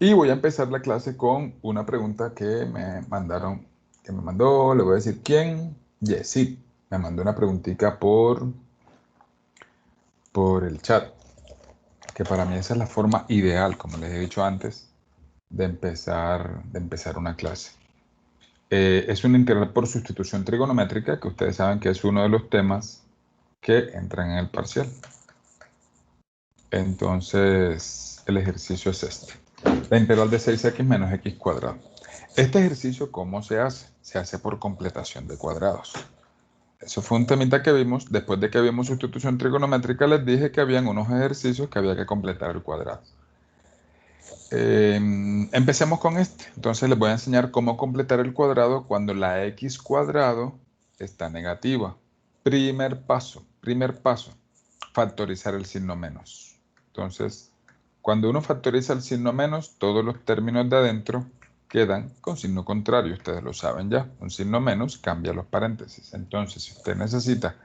Y voy a empezar la clase con una pregunta que me mandaron, que me mandó, le voy a decir quién. Yesid me mandó una preguntita por el chat, que para mí esa es la forma ideal, como les he dicho antes, de empezar una clase. Es una integral por sustitución trigonométrica, que ustedes saben que es uno de los temas que entran en el parcial. Entonces, el ejercicio es este. La integral de 6x menos x cuadrado. Este ejercicio, ¿cómo se hace? Se hace por completación de cuadrados. Eso fue un temita que vimos. Después de que vimos sustitución trigonométrica, les dije que habían unos ejercicios que había que completar el cuadrado. Empecemos con este. Entonces les voy a enseñar cómo completar el cuadrado cuando la x cuadrado está negativa. Primer paso, factorizar el signo menos. Entonces, cuando uno factoriza el signo menos, todos los términos de adentro quedan con signo contrario. Ustedes lo saben ya. Un signo menos cambia los paréntesis. Entonces, si usted necesita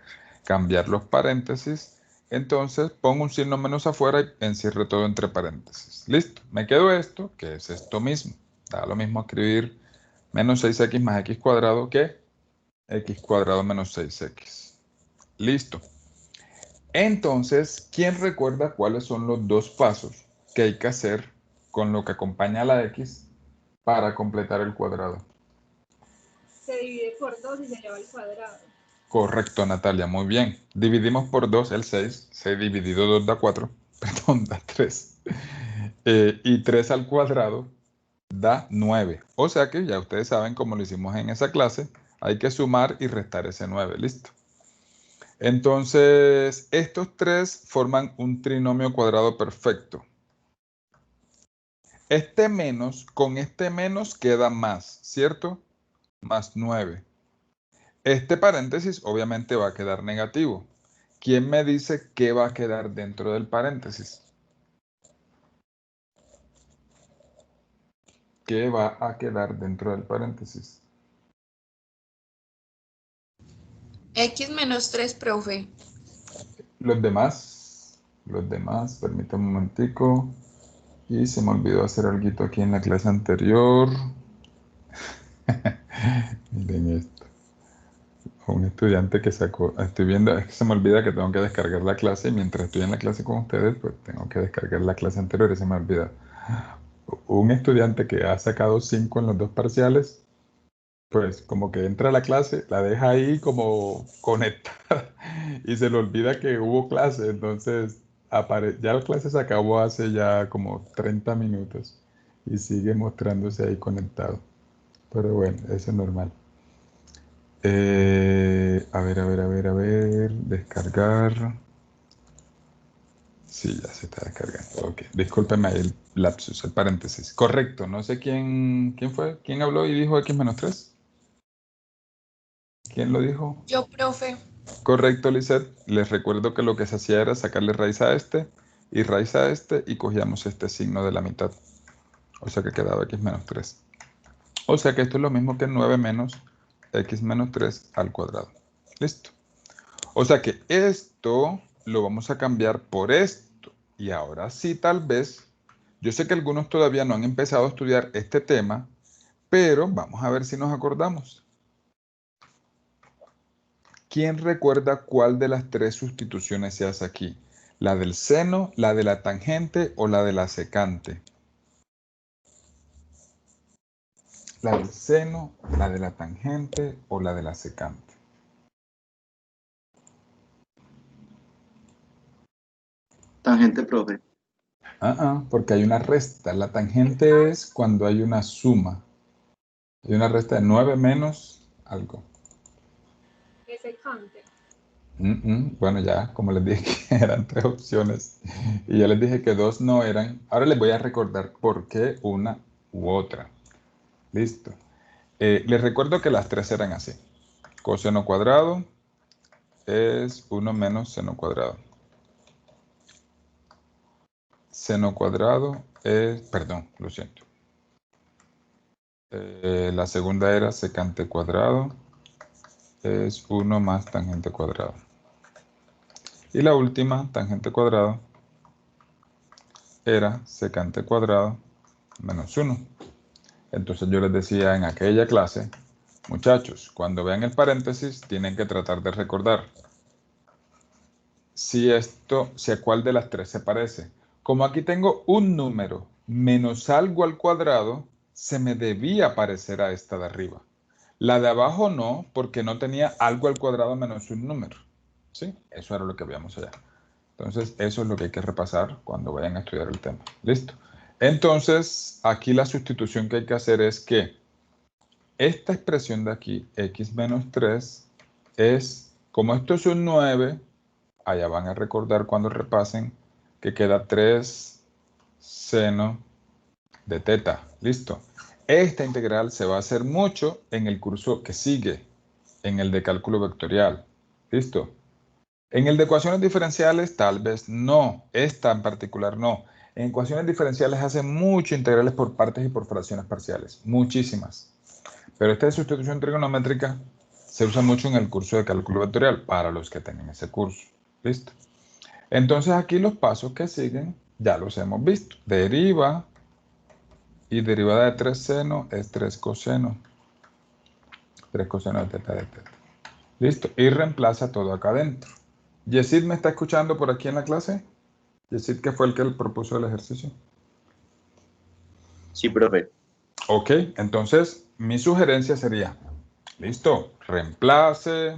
cambiar los paréntesis, entonces pongo un signo menos afuera y encierre todo entre paréntesis. Listo. Me quedo esto, que es esto mismo. Da lo mismo escribir menos 6x más x cuadrado que x cuadrado menos 6x. Listo. Entonces, ¿quién recuerda cuáles son los dos pasos que hay que hacer con lo que acompaña a la x para completar el cuadrado? Se divide por 2 y se eleva al cuadrado. Correcto, Natalia, muy bien. Dividimos por 2 el 6. 6 dividido 2 da 4. Perdón, da 3. Y 3 al cuadrado da 9. O sea que ya ustedes saben, como lo hicimos en esa clase, hay que sumar y restar ese 9. Listo. Entonces, estos tres forman un trinomio cuadrado perfecto. Este menos, con este menos queda más, ¿cierto? Más 9. Este paréntesis obviamente va a quedar negativo. ¿Quién me dice qué va a quedar dentro del paréntesis? ¿Qué va a quedar dentro del paréntesis? X menos 3, profe. Los demás, permítanme un momentico. Y se me olvidó hacer algo aquí en la clase anterior. Miren esto. Un estudiante que sacó, estoy viendo, es que se me olvida que tengo que descargar la clase y mientras estoy en la clase con ustedes, pues tengo que descargar la clase anterior y se me olvida. Un estudiante que ha sacado 5 en los dos parciales, pues como que entra a la clase, la deja ahí como conectada y se le olvida que hubo clase, entonces ya la clase se acabó hace ya como 30 minutos y sigue mostrándose ahí conectado. Pero bueno, eso es normal. A ver, descargar. Sí, ya se está descargando. Ok, discúlpeme el lapsus, el paréntesis. Correcto, no sé quién fue, quién habló y dijo x menos 3. ¿Quién lo dijo? Yo, profe. Correcto, Lisette. Les recuerdo que lo que se hacía era sacarle raíz a este y raíz a este y cogíamos este signo de la mitad. O sea que quedaba x menos 3. O sea que esto es lo mismo que 9 menos x menos 3 al cuadrado. Listo. O sea que esto lo vamos a cambiar por esto. Y ahora sí, tal vez, yo sé que algunos todavía no han empezado a estudiar este tema, pero vamos a ver si nos acordamos. ¿Quién recuerda cuál de las tres sustituciones se hace aquí? ¿La del seno, la de la tangente o la de la secante? ¿La del seno, la de la tangente o la de la secante? Tangente, profe. Porque hay una resta. La tangente es cuando hay una suma. Hay una resta de 9 menos algo. Es secante. Bueno, ya, como les dije que eran tres opciones y ya les dije que dos no eran. Ahora les voy a recordar por qué una u otra. Listo. Les recuerdo que las tres eran así. Coseno cuadrado es 1 menos seno cuadrado. Seno cuadrado es, perdón, lo siento. La segunda era secante cuadrado es 1 más tangente cuadrado. Y la última, tangente cuadrado, era secante cuadrado menos 1. Entonces yo les decía en aquella clase, muchachos, cuando vean el paréntesis, tienen que tratar de recordar si a cuál de las tres se parece. Como aquí tengo un número menos algo al cuadrado, se me debía parecer a esta de arriba. La de abajo no, porque no tenía algo al cuadrado menos un número. ¿Sí? Eso era lo que veíamos allá. Entonces, eso es lo que hay que repasar cuando vayan a estudiar el tema. ¿Listo? Entonces, aquí la sustitución que hay que hacer es que esta expresión de aquí, x menos 3, es, como esto es un 9, allá van a recordar cuando repasen que queda 3 seno de teta. ¿Listo? Esta integral se va a hacer mucho en el curso que sigue, en el de cálculo vectorial. ¿Listo? En el de ecuaciones diferenciales tal vez no, esta en particular no. En ecuaciones diferenciales hacen mucho integrales por partes y por fracciones parciales, muchísimas. Pero esta de sustitución trigonométrica se usa mucho en el curso de cálculo vectorial para los que tengan ese curso. ¿Listo? Entonces aquí los pasos que siguen ya los hemos visto. Deriva y derivada de 3 seno es 3 coseno. 3 coseno de teta de teta. ¿Listo? Y reemplaza todo acá adentro. ¿Yesid me está escuchando por aquí en la clase? ¿Yesid que fue el que propuso el ejercicio? Sí, profe. Ok, entonces mi sugerencia sería, listo, reemplace,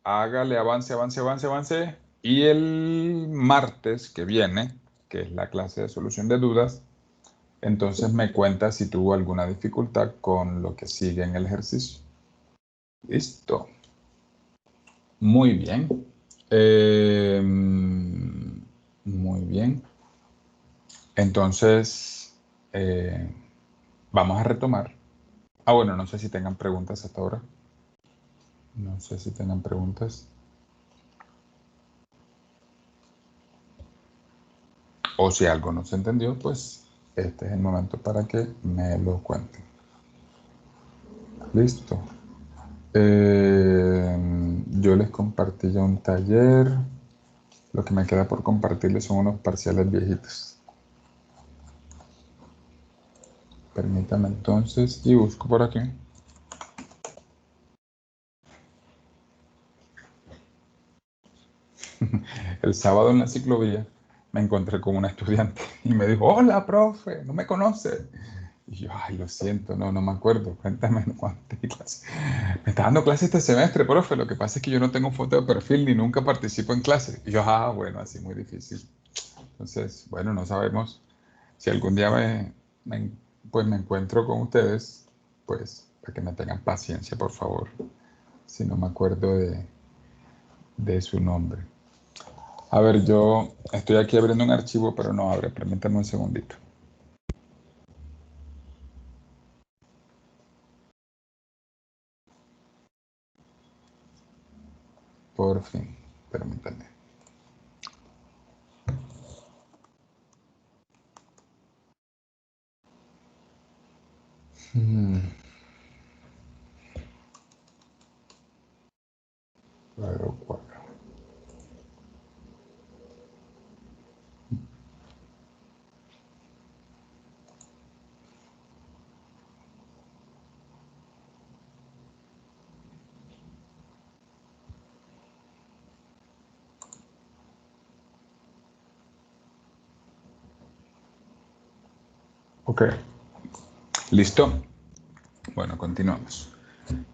hágale avance, avance, avance, avance, y el martes que viene, que es la clase de solución de dudas, entonces me cuenta si tuvo alguna dificultad con lo que sigue en el ejercicio. Listo. Muy bien. Muy bien. Entonces, vamos a retomar. Bueno, no sé si tengan preguntas hasta ahora. No sé si tengan preguntas. O si algo no se entendió, pues este es el momento para que me lo cuenten. Listo. Yo les compartí ya un taller. Lo que me queda por compartirles son unos parciales viejitos. Permítame entonces y busco por aquí. El sábado en la ciclovía me encontré con una estudiante y me dijo, hola, profe, ¿no me conoce? Y yo, ay, lo siento, no me acuerdo, cuéntame cuánto di clase. Me está dando clase este semestre, profe, lo que pasa es que yo no tengo foto de perfil ni nunca participo en clase. Y yo, bueno, así muy difícil. Entonces, bueno, no sabemos si algún día pues me encuentro con ustedes, pues para que me tengan paciencia, por favor, si no me acuerdo de su nombre. A ver, yo estoy aquí abriendo un archivo, pero no abre. Permítame un segundito. Por fin, permítame. Cuadro, cuadro. Ok. ¿Listo? Bueno, continuamos.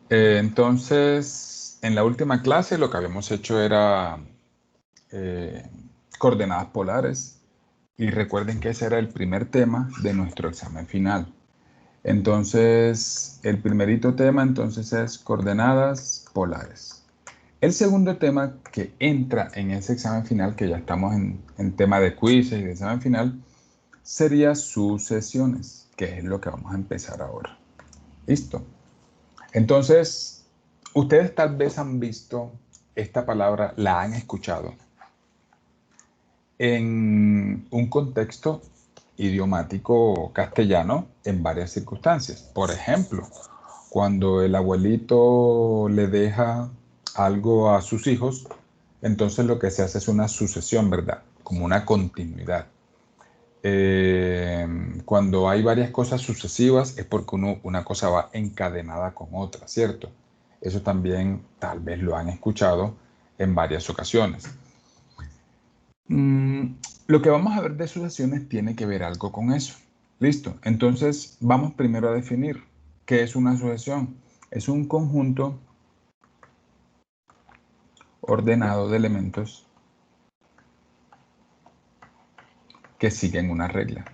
Entonces, en la última clase lo que habíamos hecho era coordenadas polares. Y recuerden que ese era el primer tema de nuestro examen final. Entonces, el primerito tema entonces es coordenadas polares. El segundo tema que entra en ese examen final, que ya estamos en tema de quizzes y de examen final, sería sucesiones, que es lo que vamos a empezar ahora. ¿Listo? Entonces, ustedes tal vez han visto esta palabra, la han escuchado en un contexto idiomático castellano en varias circunstancias. Por ejemplo, cuando el abuelito le deja algo a sus hijos, entonces lo que se hace es una sucesión, ¿verdad? Como una continuidad. Cuando hay varias cosas sucesivas es porque una cosa va encadenada con otra, ¿cierto? Eso también tal vez lo han escuchado en varias ocasiones. Lo que vamos a ver de sucesiones tiene que ver algo con eso. Listo. Entonces vamos primero a definir qué es una sucesión. Es un conjunto ordenado de elementos que siguen una regla.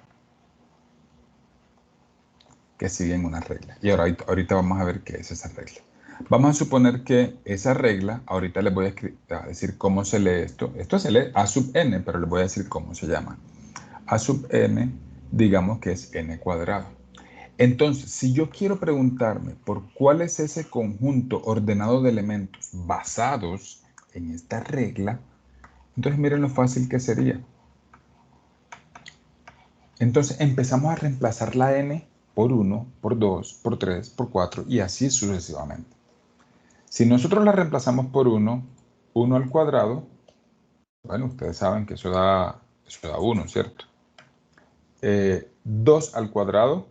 Y ahorita vamos a ver qué es esa regla. Vamos a suponer que esa regla, ahorita les voy a decir cómo se lee esto. Esto se lee A sub n, pero les voy a decir cómo se llama. A sub n, digamos que es n cuadrado. Entonces, si yo quiero preguntarme por cuál es ese conjunto ordenado de elementos basados en esta regla, entonces miren lo fácil que sería. Entonces empezamos a reemplazar la n por 1, por 2, por 3, por 4 y así sucesivamente. Si nosotros la reemplazamos por 1, 1 al cuadrado, bueno, ustedes saben que eso da 1, ¿cierto? 2 al cuadrado,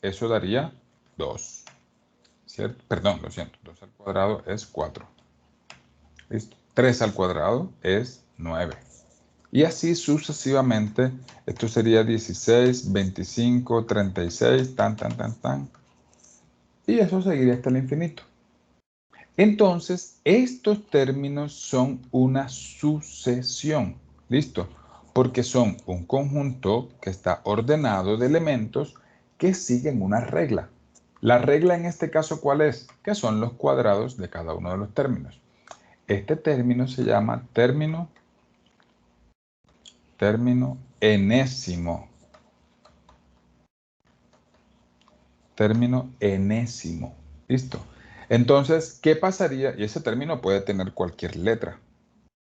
eso daría 2, ¿cierto? Perdón, lo siento, 2 al cuadrado es 4. ¿Listo? 3 al cuadrado es 9. Y así sucesivamente, esto sería 16, 25, 36, tan. Y eso seguiría hasta el infinito. Entonces, estos términos son una sucesión. ¿Listo? Porque son un conjunto que está ordenado de elementos que siguen una regla. La regla en este caso, ¿cuál es? Que son los cuadrados de cada uno de los términos. Este término se llama término enésimo. Término enésimo. ¿Listo? Entonces, ¿qué pasaría? Y ese término puede tener cualquier letra.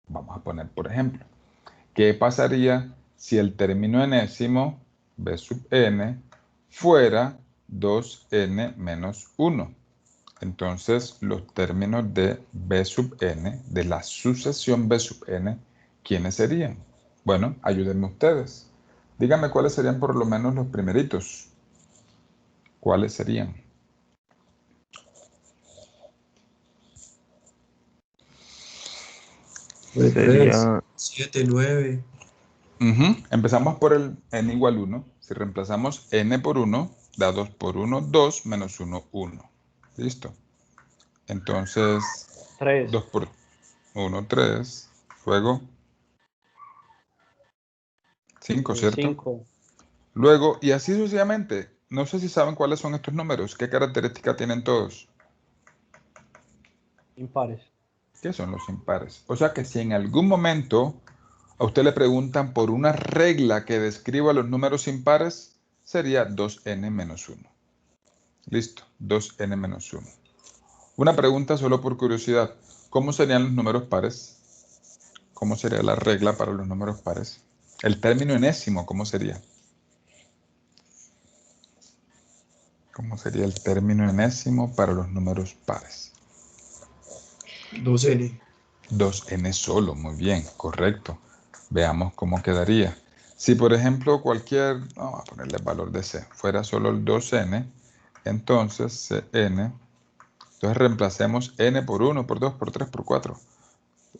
Vamos a poner, por ejemplo, ¿qué pasaría si el término enésimo, b sub n, fuera 2n menos 1? Entonces, los términos de b sub n, de la sucesión b sub n, ¿quiénes serían? Bueno, ayúdenme ustedes. Díganme cuáles serían por lo menos los primeritos. ¿Cuáles serían? Sería 7, 9. Empezamos por el n igual 1. Si reemplazamos n por 1, da 2 por 1, 2, menos 1, 1. ¿Listo? Entonces, 3. 2 por 1, 3. Luego, 5, ¿cierto? 5. Luego, y así sucesivamente. No sé si saben cuáles son estos números. ¿Qué característica tienen todos? Impares. ¿Qué son los impares? O sea que si en algún momento a usted le preguntan por una regla que describa los números impares, sería 2n menos 1. Listo, 2n menos 1. Una pregunta solo por curiosidad. ¿Cómo serían los números pares? ¿Cómo sería la regla para los números pares? El término enésimo, ¿cómo sería? ¿Cómo sería el término enésimo para los números pares? 2n. 2n solo, muy bien, correcto. Veamos cómo quedaría. Si por ejemplo vamos a ponerle el valor de c, fuera solo el 2n, entonces cn, entonces reemplacemos n por 1, por 2, por 3, por 4.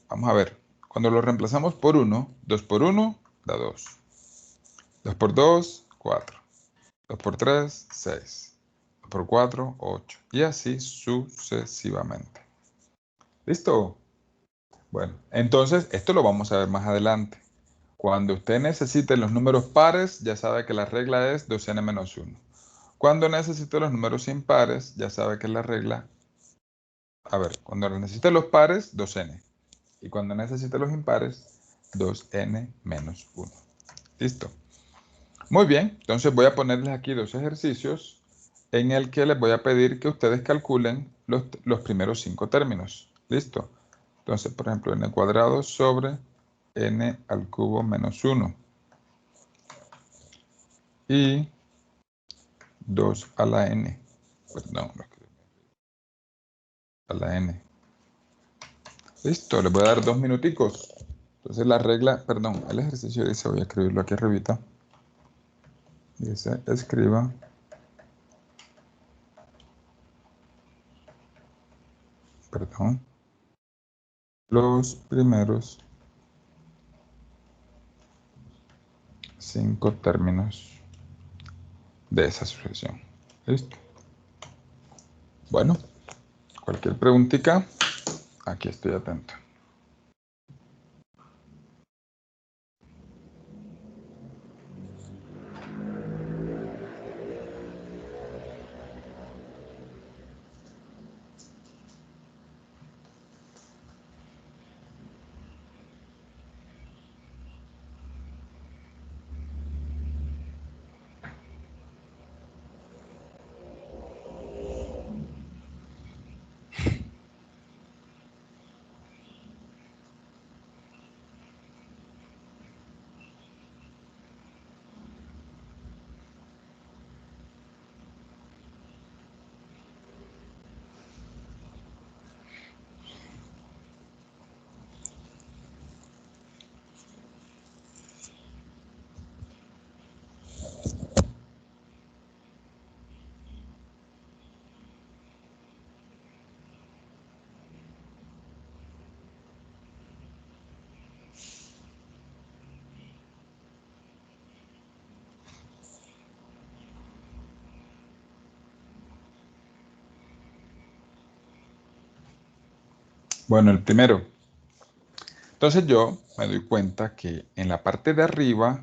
Vamos a ver, cuando lo reemplazamos por 1, 2 por 1 da 2. 2 por 2, 4. 2 por 3, 6. 2 por 4, 8. Y así sucesivamente. ¿Listo? Bueno, entonces esto lo vamos a ver más adelante. Cuando usted necesite los números pares, ya sabe que la regla es 2n menos 1. Cuando necesite los números impares, ya sabe que la regla... cuando necesite los pares, 2n. Y cuando necesite los impares, 2n menos 1. ¿Listo? Muy bien, entonces voy a ponerles aquí dos ejercicios en el que les voy a pedir que ustedes calculen los primeros 5 términos. ¿Listo? Entonces, por ejemplo, n cuadrado sobre n al cubo menos 1. Y 2 a la n. Perdón, a la n. Listo, les voy a dar 2 minuticos. Entonces la regla, perdón, el ejercicio dice, voy a escribirlo aquí arribita. Dice, escriba los primeros 5 términos de esa sucesión. ¿Listo? Bueno, cualquier preguntita, aquí estoy atento. Bueno, el primero. Entonces yo me doy cuenta que en la parte de arriba,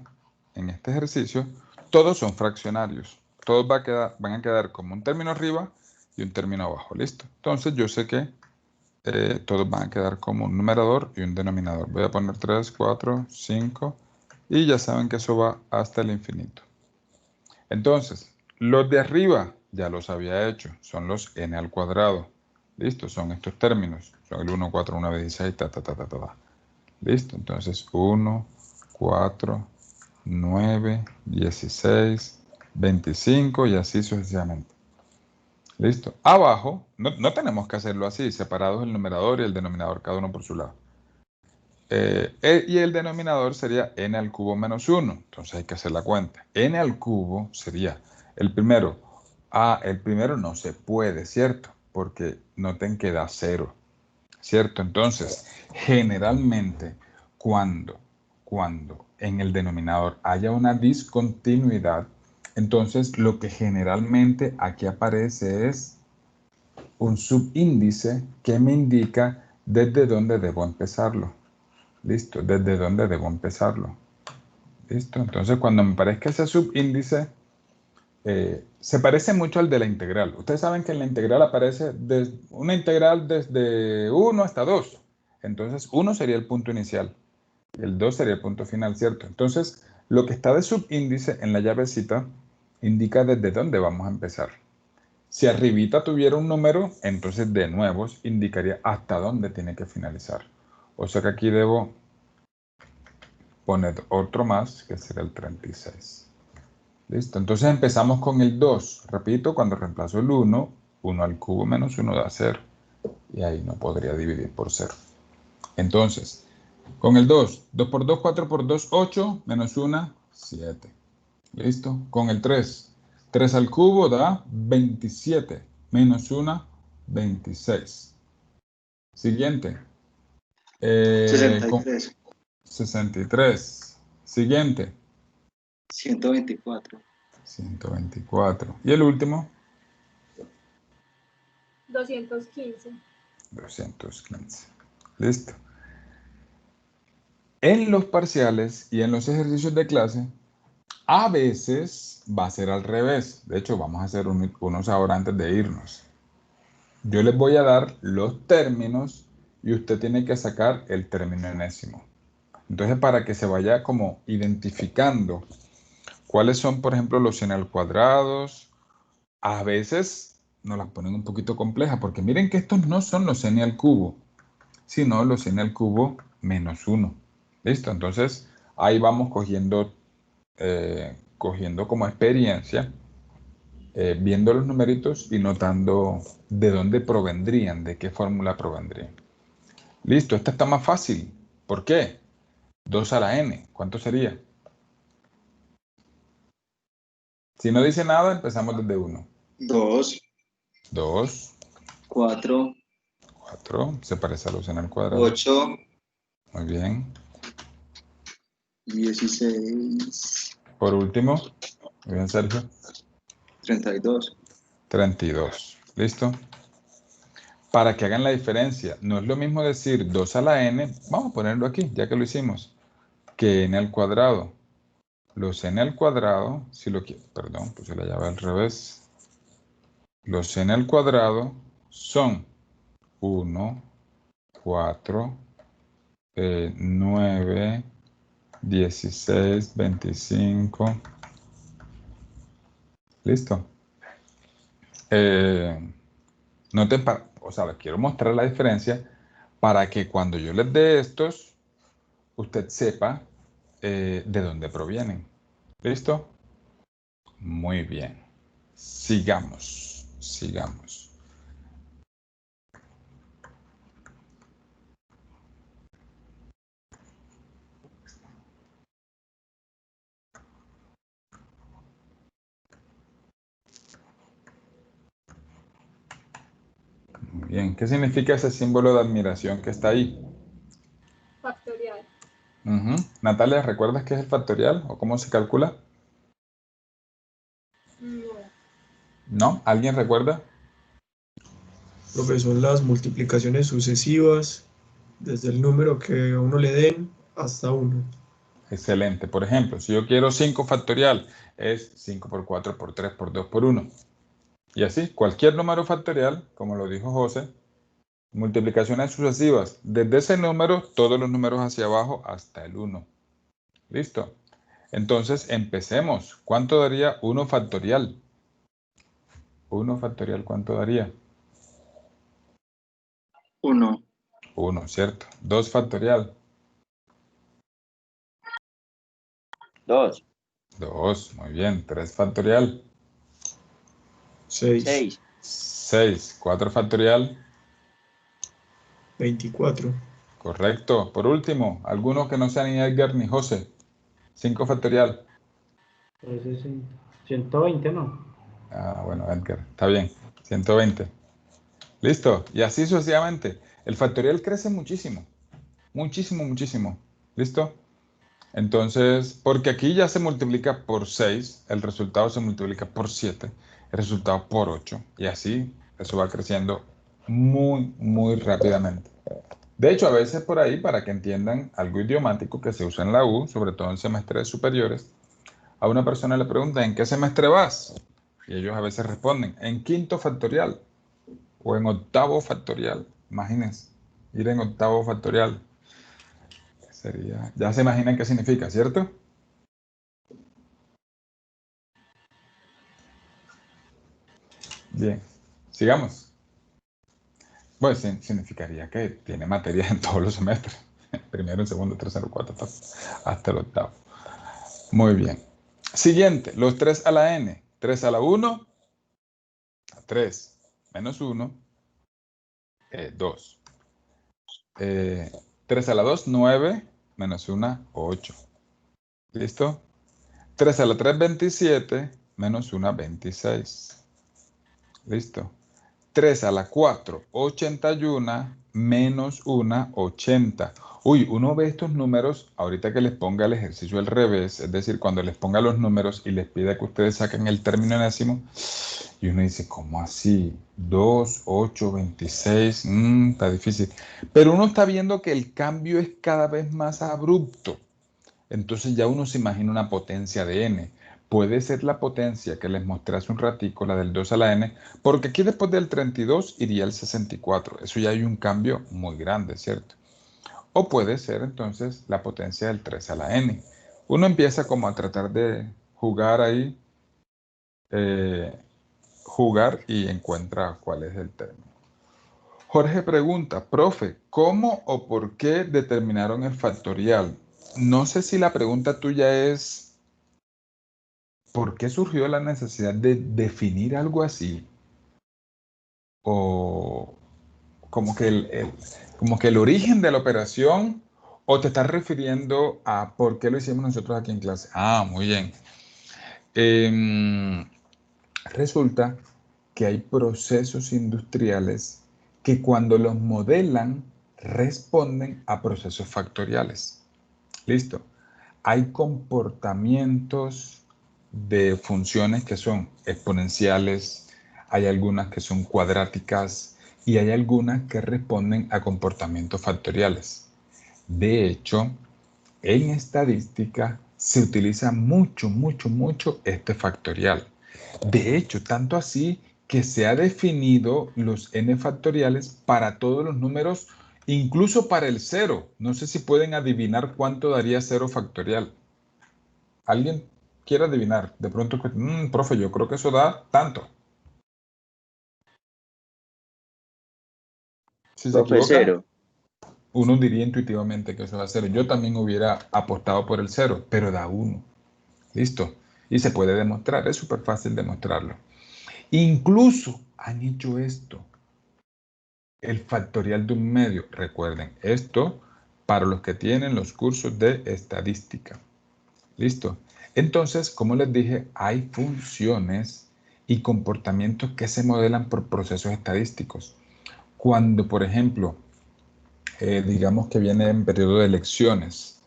en este ejercicio, todos son fraccionarios. Todos van a quedar como un término arriba y un término abajo. ¿Listo? Entonces yo sé que todos van a quedar como un numerador y un denominador. Voy a poner 3, 4, 5 y ya saben que eso va hasta el infinito. Entonces, los de arriba ya los había hecho. Son los n al cuadrado. ¿Listo? Son estos términos. Son el 1, 4, 1, 16, ta, ta, ta, ta, ta. Listo, entonces 1, 4, 9, 16, 25 y así sucesivamente. Listo. Abajo, no tenemos que hacerlo así, separados el numerador y el denominador, cada uno por su lado. Y el denominador sería n al cubo menos 1. Entonces hay que hacer la cuenta. N al cubo sería el primero. El primero no se puede, ¿cierto? Porque noten que da 0. ¿Cierto? Entonces, generalmente, cuando en el denominador haya una discontinuidad, entonces lo que generalmente aquí aparece es un subíndice que me indica desde dónde debo empezarlo. ¿Listo? Desde dónde debo empezarlo. ¿Listo? Entonces, cuando me parezca ese subíndice, se parece mucho al de la integral. Ustedes saben que en la integral aparece una integral desde 1 hasta 2. Entonces, 1 sería el punto inicial. Y el 2 sería el punto final, ¿cierto? Entonces, lo que está de subíndice en la llavecita indica desde dónde vamos a empezar. Si arribita tuviera un número, entonces de nuevo indicaría hasta dónde tiene que finalizar. O sea que aquí debo poner otro más, que será el 36. Listo, entonces empezamos con el 2. Repito, cuando reemplazo el 1, 1 al cubo menos 1 da 0. Y ahí no podría dividir por 0. Entonces, con el 2, 2 por 2, 4 por 2, 8, menos 1, 7. ¿Listo? Con el 3, 3 al cubo da 27, menos 1, 26. Siguiente. 63. 63. Siguiente. 124. 124. Y el último. 215. 215. Listo. En los parciales y en los ejercicios de clase, a veces va a ser al revés. De hecho, vamos a hacer unos ahora antes de irnos. Yo les voy a dar los términos y usted tiene que sacar el término enésimo. Entonces, para que se vaya como identificando cuáles son, por ejemplo, los n al cuadrados, a veces nos las ponen un poquito complejas, porque miren que estos no son los n al cubo, sino los n al cubo menos 1. ¿Listo? Entonces, ahí vamos cogiendo como experiencia, viendo los numeritos y notando de dónde provendrían, de qué fórmula provendrían. Listo, esta está más fácil. ¿Por qué? 2 a la n, ¿cuánto sería? Si no dice nada, empezamos desde 1. 2, 2, 4, 4, se parece a la U en el cuadrado. 8, Muy bien. 16, Por último, muy bien, Sergio. 32. 32. ¿Listo? Para que hagan la diferencia, no es lo mismo decir 2 a la n, vamos a ponerlo aquí, ya que lo hicimos, que n al cuadrado. Los n al cuadrado, si lo quiero, perdón, puse la llave al revés. Los n al cuadrado son 1, 4, 9, 16, 25. ¿Listo? Noten, o sea, les quiero mostrar la diferencia para que cuando yo les dé estos, usted sepa de dónde provienen. ¿Listo? Muy bien. Sigamos, sigamos. Muy bien. ¿Qué significa ese símbolo de admiración que está ahí? Factorial. Natalia, ¿recuerdas qué es el factorial o cómo se calcula? No. ¿No? ¿Alguien recuerda? Lo que son las multiplicaciones sucesivas, desde el número que a uno le den hasta 1. Excelente. Por ejemplo, si yo quiero 5 factorial, es 5 por 4 por 3 por 2 por 1. Y así, cualquier número factorial, como lo dijo José, multiplicaciones sucesivas. Desde ese número, todos los números hacia abajo hasta el 1. ¿Listo? Entonces, empecemos. ¿Cuánto daría 1 factorial? 1 factorial, ¿cuánto daría? 1, 1, ¿cierto? 2 factorial. 2, 2, muy bien. 3 factorial. 6, 6, 6. 4 factorial. 24, Correcto. Por último, alguno que no sea ni Edgar ni José. 5 factorial. Ese es 120, ¿no? Ah, bueno, Edgar. Está bien. 120. Listo. Y así sucesivamente. El factorial crece muchísimo. Muchísimo, muchísimo. ¿Listo? Entonces, porque aquí ya se multiplica por 6, el resultado se multiplica por 7, el resultado por 8, y así eso va creciendo muy, muy rápidamente. De hecho, a veces por ahí, para que entiendan algo idiomático que se usa en la U, sobre todo en semestres superiores, a una persona le preguntan, ¿en qué semestre vas? Y ellos a veces responden, en quinto factorial o en octavo factorial. Imagínense, ir en octavo factorial. Sería, ya se imaginan qué significa, ¿cierto? Bien, sigamos. Pues significaría que tiene materias en todos los semestres. Primero, segundo, tercero, cuarto, hasta el octavo. Muy bien. Siguiente, los 3 a la n. 3 a la 1, a 3. Menos 1, 2. 3 a la 2, 9. Menos 1, 8. ¿Listo? 3 a la 3, 27. Menos 1, 26. ¿Listo? 3 a la 4, 81, menos 1, 80. Uy, uno ve estos números, ahorita que les ponga el ejercicio al revés, es decir, cuando les ponga los números y les pida que ustedes saquen el término enésimo, y uno dice, ¿cómo así? 2, 8, 26, está difícil. Pero uno está viendo que el cambio es cada vez más abrupto. Entonces ya uno se imagina una potencia de n. Puede ser la potencia que les mostré hace un ratico, la del 2 a la n, porque aquí después del 32 iría el 64. Eso ya hay un cambio muy grande, ¿cierto? O puede ser entonces la potencia del 3 a la n. Uno empieza como a tratar de jugar ahí, jugar y encuentra cuál es el término. Jorge pregunta, profe, ¿cómo o por qué determinaron el factorial? No sé si la pregunta tuya es, ¿por qué surgió la necesidad de definir algo así? O como que como que el origen de la operación, o te estás refiriendo a por qué lo hicimos nosotros aquí en clase. Ah, muy bien. Resulta que hay procesos industriales que cuando los modelan responden a procesos factoriales. ¿Listo? Hay comportamientos de funciones que son exponenciales, hay algunas que son cuadráticas y hay algunas que responden a comportamientos factoriales. De hecho, en estadística se utiliza mucho este factorial. De hecho, tanto así que se ha definido los n factoriales para todos los números, incluso para el 0. No sé si pueden adivinar cuánto daría 0 factorial. ¿Alguien quiere adivinar? De pronto, profe, yo creo que eso da tanto. Si se Profe, equivocan, 0. uno diría intuitivamente que eso va a 0. Yo también hubiera apostado por el 0, pero da 1. ¿Listo? Y se puede demostrar, es súper fácil demostrarlo. Incluso han hecho esto, el factorial de un medio. Recuerden, esto para los que tienen los cursos de estadística. ¿Listo? Entonces, como les dije, hay funciones y comportamientos que se modelan por procesos estadísticos. Cuando, por ejemplo, digamos que viene en periodo de elecciones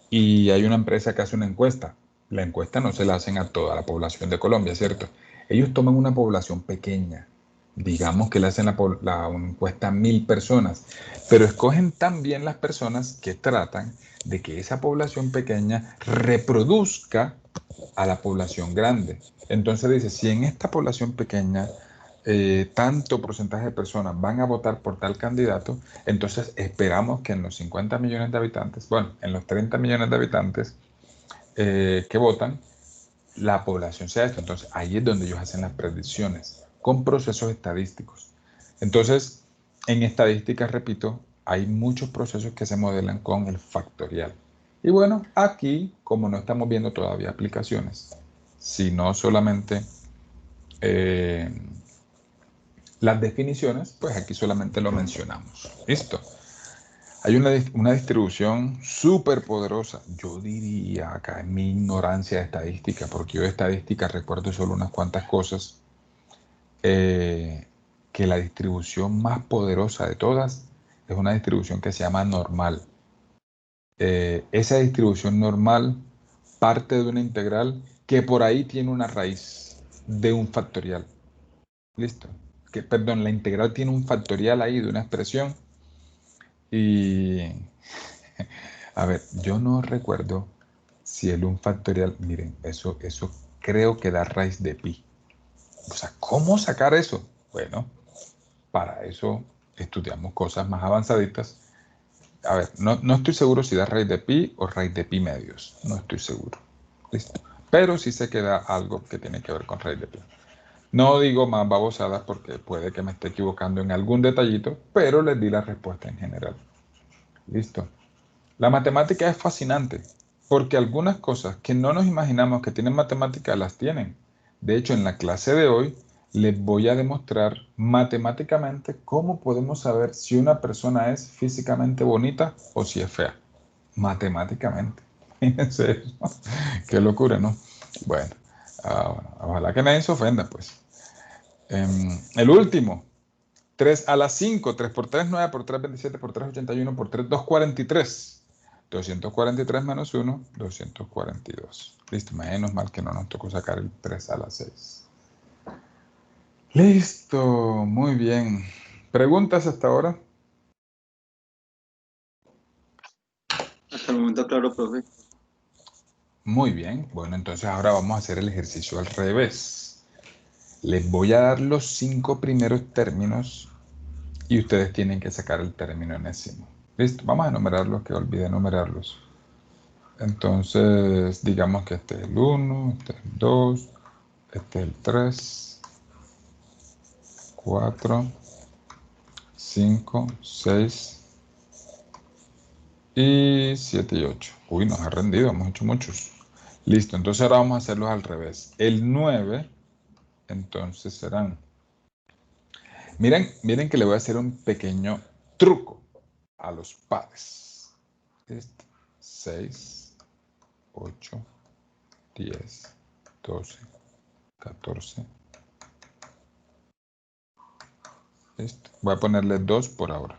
y hay una empresa que hace una encuesta, la encuesta no se la hacen a toda la población de Colombia, ¿cierto? Ellos toman una población pequeña, digamos que le hacen la encuesta a 1000 personas, pero escogen también las personas que tratan de que esa población pequeña reproduzca a la población grande. Entonces dice, si en esta población pequeña tanto porcentaje de personas van a votar por tal candidato, entonces esperamos que en los 50 millones de habitantes, bueno, en los 30 millones de habitantes que votan, la población sea esto. Entonces ahí es donde ellos hacen las predicciones con procesos estadísticos. Entonces, en estadística, repito, hay muchos procesos que se modelan con el factorial. Y bueno, aquí, como no estamos viendo todavía aplicaciones, sino solamente las definiciones, pues aquí solamente lo mencionamos. Listo. Hay una distribución súper poderosa. Yo diría acá en mi ignorancia de estadística, porque yo de estadística recuerdo solo unas cuantas cosas, que la distribución más poderosa de todas es una distribución que se llama normal. Esa distribución normal parte de una integral que por ahí tiene una raíz de un factorial. ¿Listo? Perdón, la integral tiene un factorial ahí de una expresión y, a ver, yo no recuerdo si el un factorial, miren, eso creo que da raíz de pi. O sea, ¿cómo sacar eso? Bueno, para eso estudiamos cosas más avanzaditas. A ver, no estoy seguro si da raíz de pi o raíz de pi medios. No estoy seguro. ¿Listo? Pero sí sé que da algo que tiene que ver con raíz de pi. No digo más babosadas porque puede que me esté equivocando en algún detallito, pero les di la respuesta en general. Listo. La matemática es fascinante porque algunas cosas que no nos imaginamos que tienen matemática las tienen. De hecho, en la clase de hoy les voy a demostrar matemáticamente cómo podemos saber si una persona es físicamente bonita o si es fea. Matemáticamente. Fíjense eso. Qué locura, ¿no? Bueno, ojalá que nadie se ofenda, pues. El último, 3 a la 5, 3 por 3, 9 por 3, 27 por 3, 81 por 3, 243. 243 menos 1, 242. Listo, menos mal que no nos tocó sacar el 3 a la 6. Listo, muy bien. ¿Preguntas hasta ahora? Hasta el momento, claro, profe. Muy bien, bueno, entonces ahora vamos a hacer el ejercicio al revés. Les voy a dar los 5 primeros términos y ustedes tienen que sacar el término enésimo. Listo, vamos a enumerarlos, que olvidé enumerarlos. Entonces, digamos que este es el 1, este es el 2, este es el 3, 4, 5, 6 y 7 y 8. Uy, nos ha rendido, hemos hecho muchos. Listo, entonces ahora vamos a hacerlos al revés. El 9, entonces serán... Miren que le voy a hacer un pequeño truco a los pares. 6, 8, 10, 12, 14. Listo. Voy a ponerle 2 por ahora.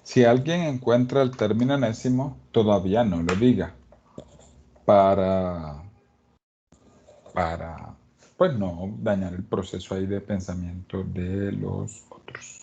Si alguien encuentra el término enésimo, todavía no lo diga. Para, pues no dañar el proceso ahí de pensamiento de los otros.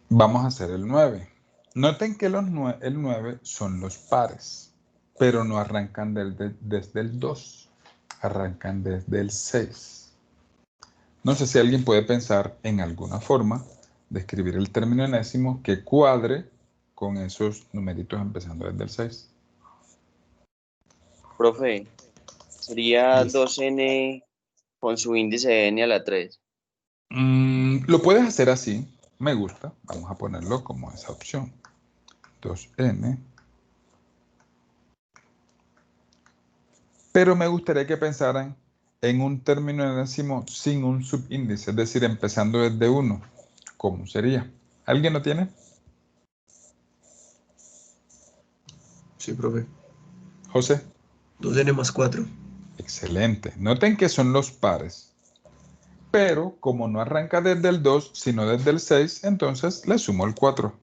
Vamos a hacer el 9. Noten que el 9 son los pares, pero no arrancan desde el 2, arrancan desde el 6. No sé si alguien puede pensar en alguna forma de escribir el término enésimo que cuadre con esos numeritos empezando desde el 6. Profe, sería Listo. 2n con su índice de n a la 3. Lo puedes hacer así, me gusta. Vamos a ponerlo como esa opción. 2n. Pero me gustaría que pensaran en un término enésimo sin un subíndice, es decir, empezando desde 1. ¿Cómo sería? ¿Alguien lo tiene? Sí, profe. José. 2n más 4. Excelente. Noten que son los pares. Pero como no arranca desde el 2, sino desde el 6, entonces le sumo el 4.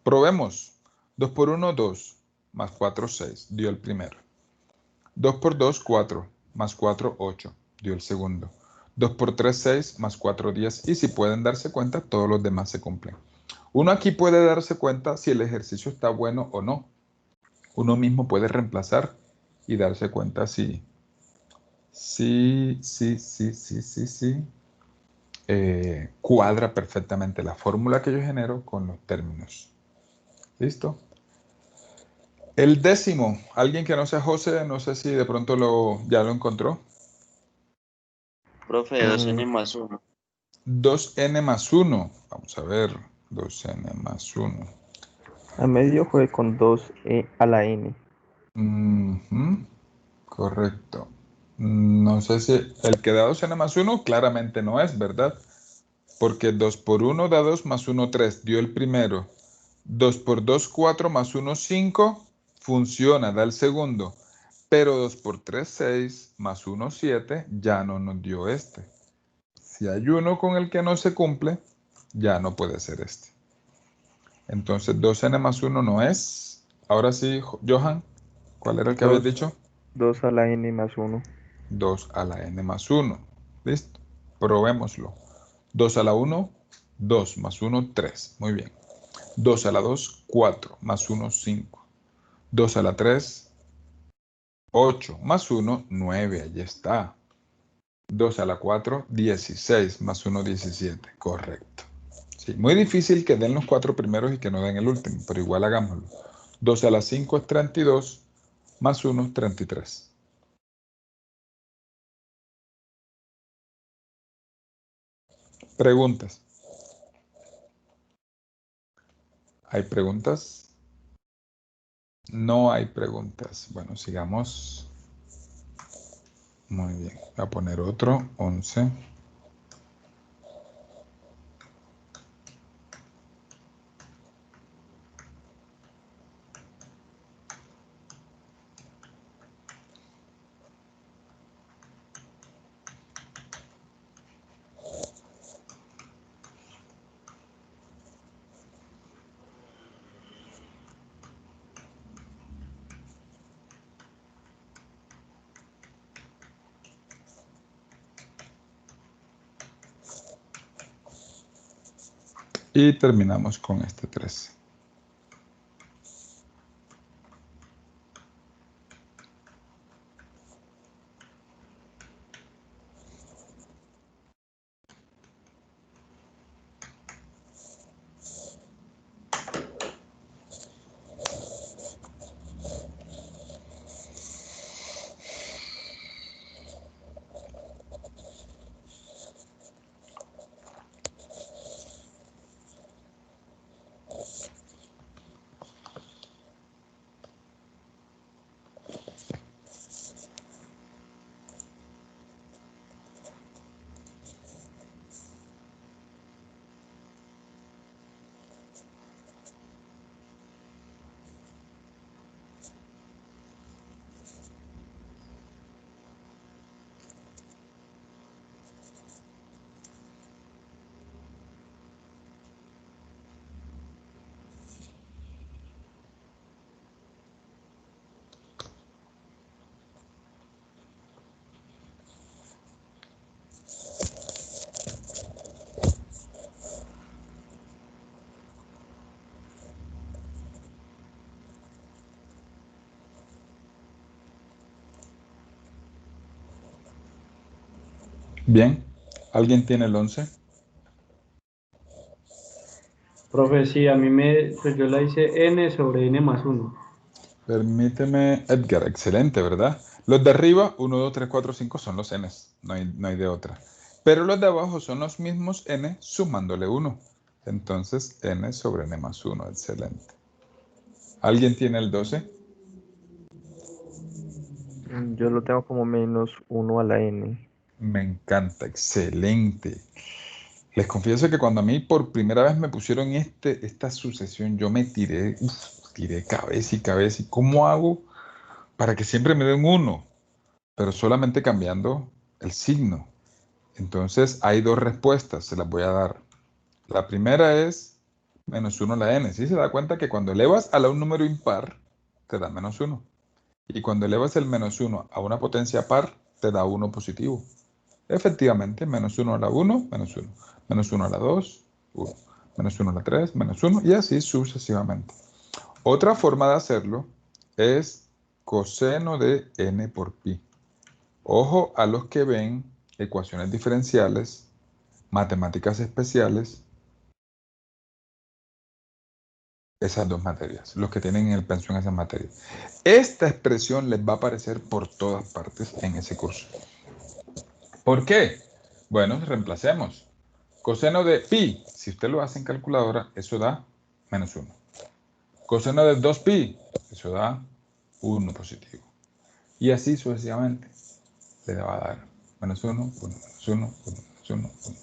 Probemos. 2 por 1, 2. Más 4, 6. Dio el primero. 2 por 2, 4. Más 4, 8. Dio el segundo. 2 por 3, 6. Más 4, 10. Y si pueden darse cuenta, todos los demás se cumplen. Uno aquí puede darse cuenta si el ejercicio está bueno o no. Uno mismo puede reemplazar y darse cuenta si cuadra perfectamente la fórmula que yo genero con los términos. ¿Listo? El décimo, alguien que no sea José, no sé si de pronto ya lo encontró. Profe, 2n más 1. 2n más 1. Vamos a ver. 2n más 1. A medio fue con 2 a la n. Correcto. No sé si el que da 2n más 1 claramente no es, ¿verdad? Porque 2 por 1 da 2 más 1, 3. Dio el primero. 2 por 2, 4 más 1, 5. Funciona, da el segundo. Pero 2 por 3, 6 más 1, 7. Ya no nos dio este. Si hay uno con el que no se cumple, ya no puede ser este. Entonces 2n más 1 no es. Ahora sí, Johan, ¿cuál era el que habías dicho? 2 a la n más 1. 2 a la n más 1. ¿Listo? Probémoslo. 2 a la 1, 2 más 1, 3. Muy bien. 2 a la 2, 4 más 1, 5. 2 a la 3, 8 más 1, 9. Allí está. 2 a la 4, 16 más 1, 17. Correcto. Sí, muy difícil que den los 4 primeros y que no den el último, pero igual hagámoslo. 2 a la 5 es 32 más 1 es 33. Preguntas. ¿Hay preguntas? No hay preguntas. Bueno, sigamos. Muy bien. Voy a poner otro. 11. Y terminamos con este 13. Bien, ¿alguien tiene el 11? Profe, sí, pues yo la hice n sobre n más 1. Permíteme, Edgar, excelente, ¿verdad? Los de arriba, 1, 2, 3, 4, 5 son los n's, no hay de otra. Pero los de abajo son los mismos n sumándole 1. Entonces, n sobre n más 1, excelente. ¿Alguien tiene el 12? Yo lo tengo como menos 1 a la n. Me encanta, excelente. Les confieso que cuando a mí por primera vez me pusieron esta sucesión, yo me tiré cabeza y cabeza. ¿Y cómo hago para que siempre me den 1? Pero solamente cambiando el signo. Entonces hay dos respuestas, se las voy a dar. La primera es menos 1 a la n. ¿Sí se da cuenta que cuando elevas a un número impar, te da menos 1? Y cuando elevas el menos 1 a una potencia par, te da 1 positivo. Efectivamente, menos 1 a la 1, menos 1. Menos 1 a la 2, 1. Menos 1 a la 3, menos 1. Y así sucesivamente. Otra forma de hacerlo es coseno de n por pi. Ojo a los que ven ecuaciones diferenciales, matemáticas especiales, esas dos materias, los que tienen en el pensum esas materias. Esta expresión les va a aparecer por todas partes en ese curso. ¿Por qué? Bueno, reemplacemos. Coseno de pi, si usted lo hace en calculadora, eso da menos 1. Coseno de 2pi, eso da 1 positivo. Y así sucesivamente. Le va a dar menos 1, 1, menos 1, 1, menos 1, 1.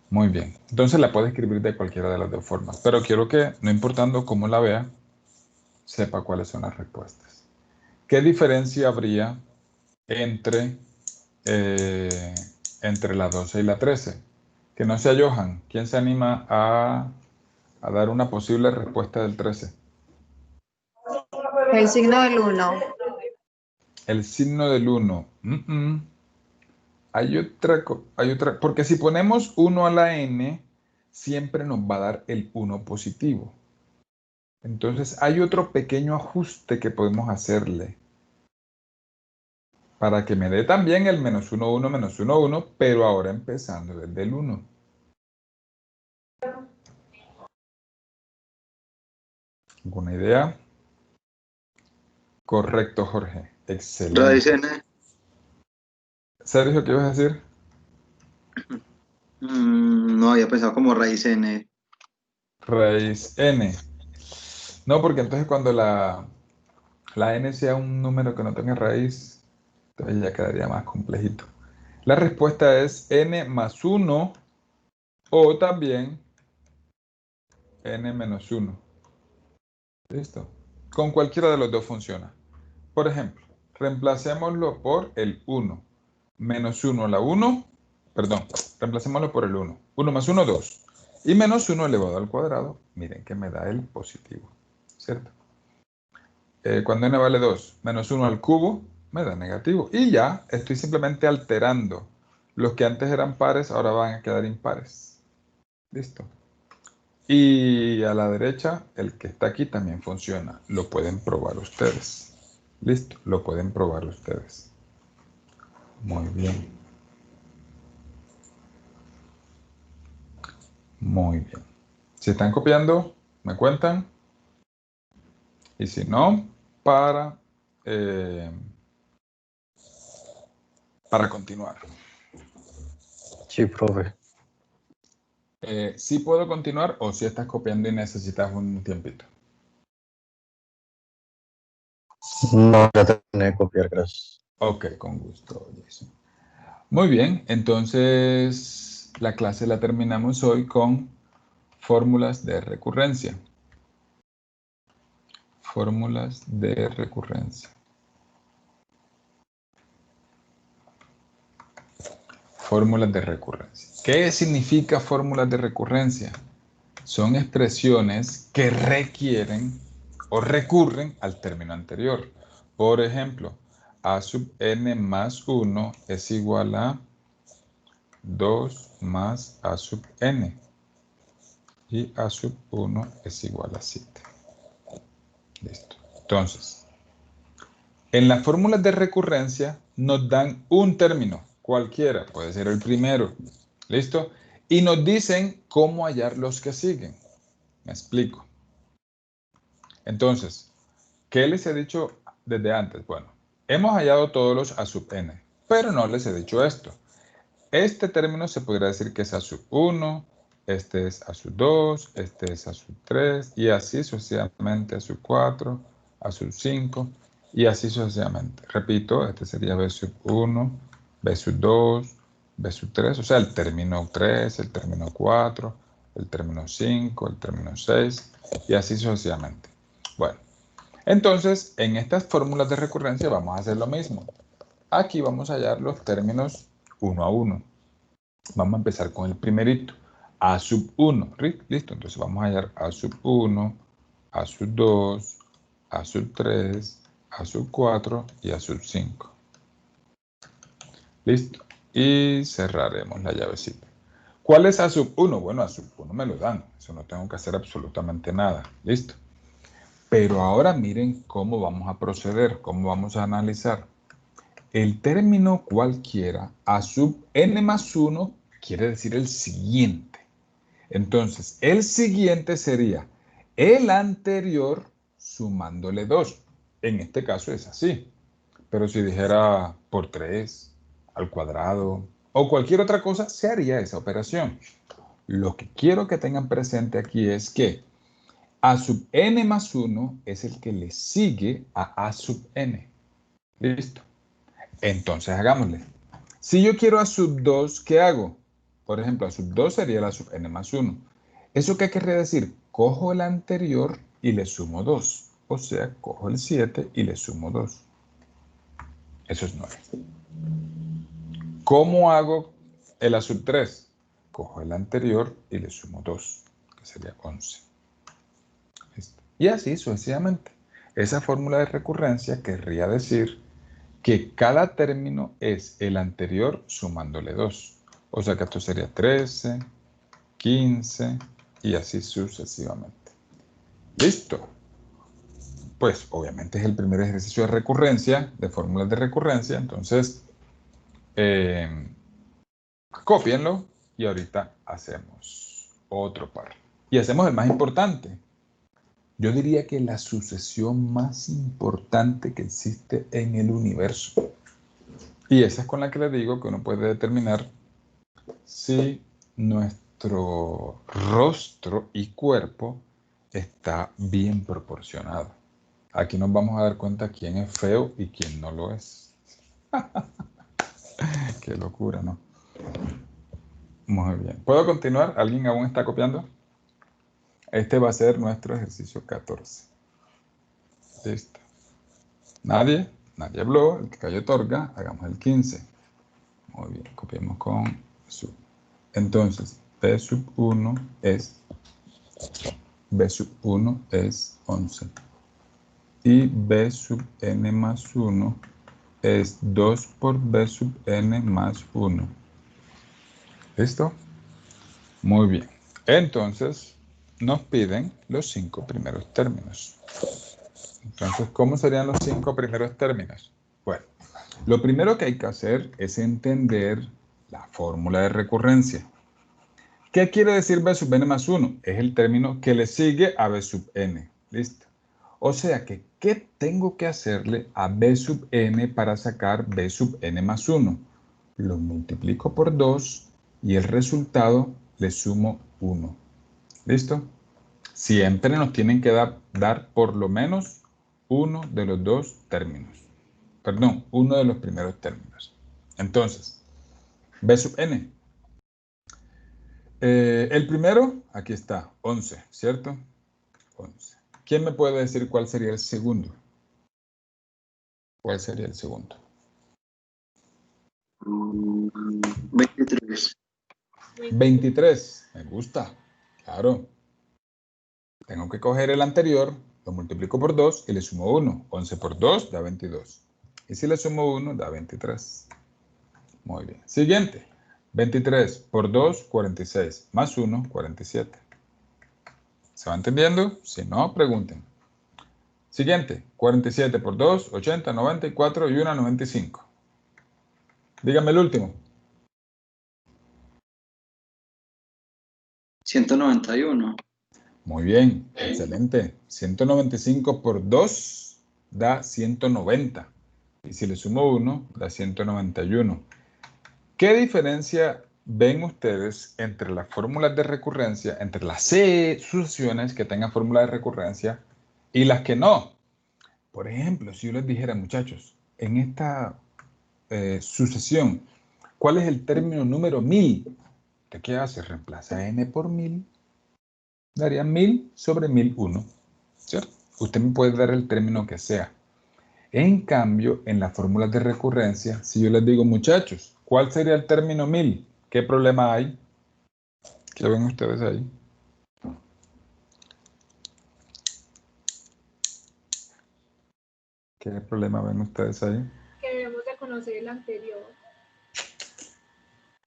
Muy bien. Entonces la puede escribir de cualquiera de las dos formas. Pero quiero que, no importando cómo la vea, sepa cuáles son las respuestas. ¿Qué diferencia habría entre la 12 y la 13? Que no sea Johan. ¿Quién se anima a dar una posible respuesta del 13? El signo del 1. El signo del 1. Hay otra, porque si ponemos 1 a la n, siempre nos va a dar el 1 positivo. Entonces hay otro pequeño ajuste que podemos hacerle para que me dé también el menos 1, 1, menos 1, 1, pero ahora empezando desde el 1. ¿Alguna idea? Correcto, Jorge. Excelente. Raíz n. Sergio, ¿qué ibas a decir? No había pensado como raíz n. Raíz n. No, porque entonces cuando la n sea un número que no tenga raíz, entonces ya quedaría más complejito. La respuesta es n más 1 o también n menos 1. ¿Listo? Con cualquiera de los dos funciona. Por ejemplo, reemplacémoslo por el 1. Menos 1 a la 1, perdón, reemplacémoslo por el 1. 1 más 1, 2. Y menos 1 elevado al cuadrado, miren que me da el positivo, ¿cierto? Cuando n vale 2, menos 1 al cubo, me da negativo. Y ya estoy simplemente alterando. Los que antes eran pares, ahora van a quedar impares. ¿Listo? Y a la derecha, el que está aquí también funciona. Lo pueden probar ustedes. Listo, lo pueden probar ustedes. Muy bien. Muy bien. Si están copiando, me cuentan. Y si no, para continuar. Sí, profe. ¿Sí puedo continuar o si estás copiando y necesitas un tiempito? No, ya terminé de copiar, gracias. Ok, con gusto, Jason. Muy bien, entonces la clase la terminamos hoy con fórmulas de recurrencia. Fórmulas de recurrencia. Fórmulas de recurrencia. ¿Qué significa fórmulas de recurrencia? Son expresiones que requieren o recurren al término anterior. Por ejemplo, a sub n más 1 es igual a 2 más a sub n. Y a sub 1 es igual a 7. Listo. Entonces, en las fórmulas de recurrencia nos dan un término, cualquiera, puede ser el primero. ¿Listo? Y nos dicen cómo hallar los que siguen. Me explico. Entonces, ¿qué les he dicho desde antes? Bueno, hemos hallado todos los a sub n, pero no les he dicho esto. Este término se podría decir que es a sub 1, este es a sub 2, este es a sub 3, y así sucesivamente a sub 4, a sub 5, y así sucesivamente. Repito, este sería b sub 1, b sub 2, b sub 3, o sea, el término 3, el término 4, el término 5, el término 6, y así sucesivamente. Bueno, entonces, en estas fórmulas de recurrencia vamos a hacer lo mismo. Aquí vamos a hallar los términos uno a uno. Vamos a empezar con el primerito. A sub 1. Listo. Entonces vamos a hallar A sub 1, A sub 2, A sub 3, A sub 4 y A sub 5. Listo. Y cerraremos la llavecita. ¿Cuál es A sub 1? Bueno, A sub 1 me lo dan. Eso no tengo que hacer absolutamente nada. Listo. Pero ahora miren cómo vamos a proceder, cómo vamos a analizar. El término cualquiera, a sub n más 1, quiere decir el siguiente. Entonces, el siguiente sería el anterior sumándole 2. En este caso es así. Pero si dijera por 3, al cuadrado, o cualquier otra cosa, se haría esa operación. Lo que quiero que tengan presente aquí es que a sub n más 1 es el que le sigue a sub n. ¿Listo? Entonces hagámosle. Si yo quiero a sub 2, ¿qué hago? Por ejemplo, a sub 2 sería la sub n más 1. ¿Eso qué querría decir? Cojo el anterior y le sumo 2. O sea, cojo el 7 y le sumo 2. Eso es 9. ¿Cómo hago el a sub 3? Cojo el anterior y le sumo 2, que sería 11. ¿Listo? Y así sucesivamente. Esa fórmula de recurrencia querría decir que cada término es el anterior sumándole 2. O sea que esto sería 13, 15 y así sucesivamente. ¿Listo? Pues obviamente es el primer ejercicio de recurrencia, de fórmulas de recurrencia. Entonces, cópienlo y ahorita hacemos otro par. Y hacemos el más importante. Yo diría que la sucesión más importante que existe en el universo. Y esa es con la que le digo que uno puede determinar si nuestro rostro y cuerpo está bien proporcionado. Aquí nos vamos a dar cuenta quién es feo y quién no lo es. Qué locura, ¿no? Muy bien. ¿Puedo continuar? ¿Alguien aún está copiando? Este va a ser nuestro ejercicio 14. Listo. ¿Nadie? Nadie habló. El que cayó otorga. Hagamos el 15. Muy bien. Copiemos con sub. Entonces, B sub 1 es 11. Y B sub n más 1 es 2 por B sub n más 1. ¿Listo? Muy bien. Entonces, nos piden los 5 primeros términos. Entonces, ¿cómo serían los 5 primeros términos? Bueno, lo primero que hay que hacer es entender la fórmula de recurrencia. ¿Qué quiere decir b sub n más 1? Es el término que le sigue a b sub n. ¿Listo? O sea que, ¿qué tengo que hacerle a b sub n para sacar b sub n más 1? Lo multiplico por 2 y el resultado le sumo 1. ¿Listo? Siempre nos tienen que dar por lo menos uno de los dos términos. Perdón, uno de los primeros términos. Entonces, b sub n. El primero, aquí está, 11, ¿cierto? 11. ¿Quién me puede decir cuál sería el segundo? ¿Cuál sería el segundo? 23. 23. Me gusta. Claro. Tengo que coger el anterior, lo multiplico por 2 y le sumo 1. 11 por 2 da 22. Y si le sumo 1, da 23. Muy bien. Siguiente. 23 por 2, 46. Más 1, 47. ¿Se va entendiendo? Si no, pregunten. Siguiente. 47 por 2, 80, 94 y 1, 95. Dígame el último. 191. Muy bien. Excelente. 195 por 2 da 190. Y si le sumo 1, da 191. ¿Qué diferencia ven ustedes entre las fórmulas de recurrencia, entre las sucesiones que tengan fórmula de recurrencia y las que no? Por ejemplo, si yo les dijera, muchachos, en esta sucesión, ¿cuál es el término número 1000? ¿Usted qué hace? Reemplaza n por 1000. Daría 1000 sobre 1001. ¿Cierto? Usted me puede dar el término que sea. En cambio, en las fórmulas de recurrencia, si yo les digo, muchachos, ¿cuál sería el término 1000? ¿Qué problema hay? ¿Qué ven ustedes ahí? ¿Qué problema ven ustedes ahí? Que debemos de conocer el anterior.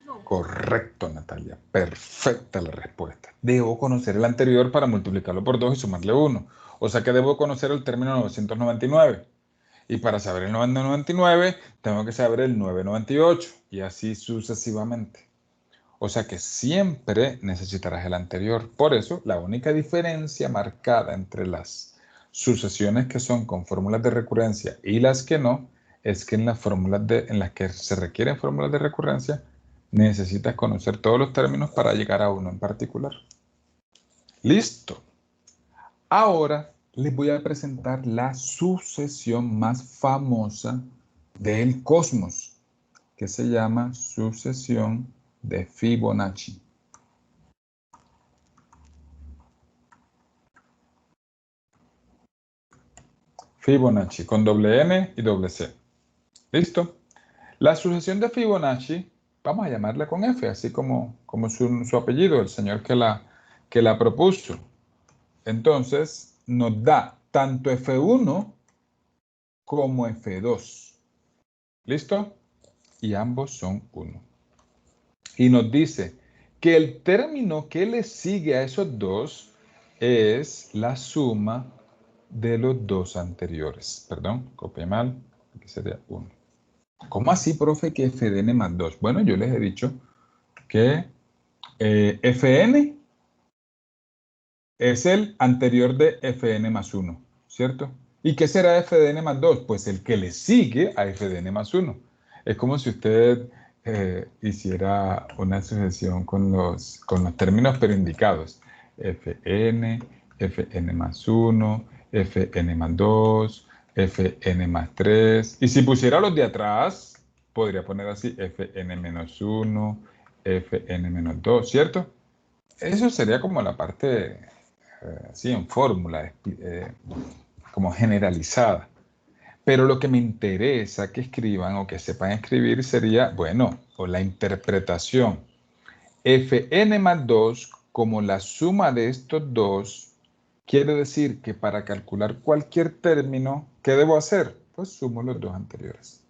No. Correcto, Natalia. Perfecta la respuesta. Debo conocer el anterior para multiplicarlo por 2 y sumarle 1. O sea que debo conocer el término 999. Y para saber el 999, tengo que saber el 998. Y así sucesivamente. O sea que siempre necesitarás el anterior. Por eso, la única diferencia marcada entre las sucesiones que son con fórmulas de recurrencia y las que no, es que en las que se requieren fórmulas de recurrencia, necesitas conocer todos los términos para llegar a uno en particular. Listo. Ahora les voy a presentar la sucesión más famosa del cosmos, que se llama sucesión de Fibonacci. Fibonacci, con doble N y doble C. ¿Listo? La sucesión de Fibonacci, vamos a llamarla con F, así como su apellido, el señor que la propuso. Entonces, nos da tanto F1 como F2. ¿Listo? Y ambos son 1. Y nos dice que el término que le sigue a esos dos es la suma de los dos anteriores. Perdón, copié mal. Aquí sería 1. ¿Cómo así, profe, que f de n más 2? Bueno, yo les he dicho que fn es el anterior de fn más 1, ¿cierto? ¿Y qué será f de n más 2? Pues el que le sigue a f de n más 1. Es como si usted hiciera una sucesión con los términos pero indicados. fn, fn más 1, fn más 2, fn más 3. Y si pusiera los de atrás, podría poner así fn menos 1, fn menos 2, ¿cierto? Eso sería como la parte, así en fórmula, como generalizada. Pero lo que me interesa que escriban o que sepan escribir sería, bueno, o la interpretación. Fn más 2 como la suma de estos dos, quiere decir que para calcular cualquier término, ¿qué debo hacer? Pues sumo los dos anteriores.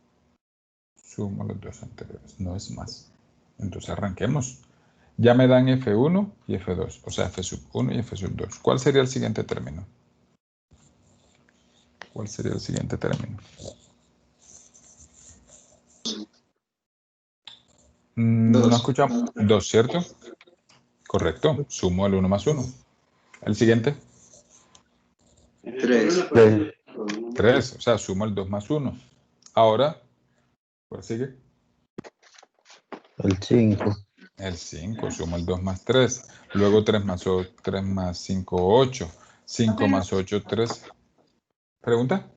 Sumo los dos anteriores, no es más. Entonces arranquemos. Ya me dan F1 y F2, o sea, F sub 1 y F sub 2. ¿Cuál sería el siguiente término? ¿Cuál sería el siguiente término? No escuchamos. 2, ¿cierto? Correcto. Sumo el 1 más 1. ¿El siguiente? 3. 3, o sea, sumo el 2 más 1. Ahora, ¿cuál sigue? El 5. El 5, sumo el 2 más 3. Luego 3 más 5, 8. 5 más 8, 3. ¿Pregunta?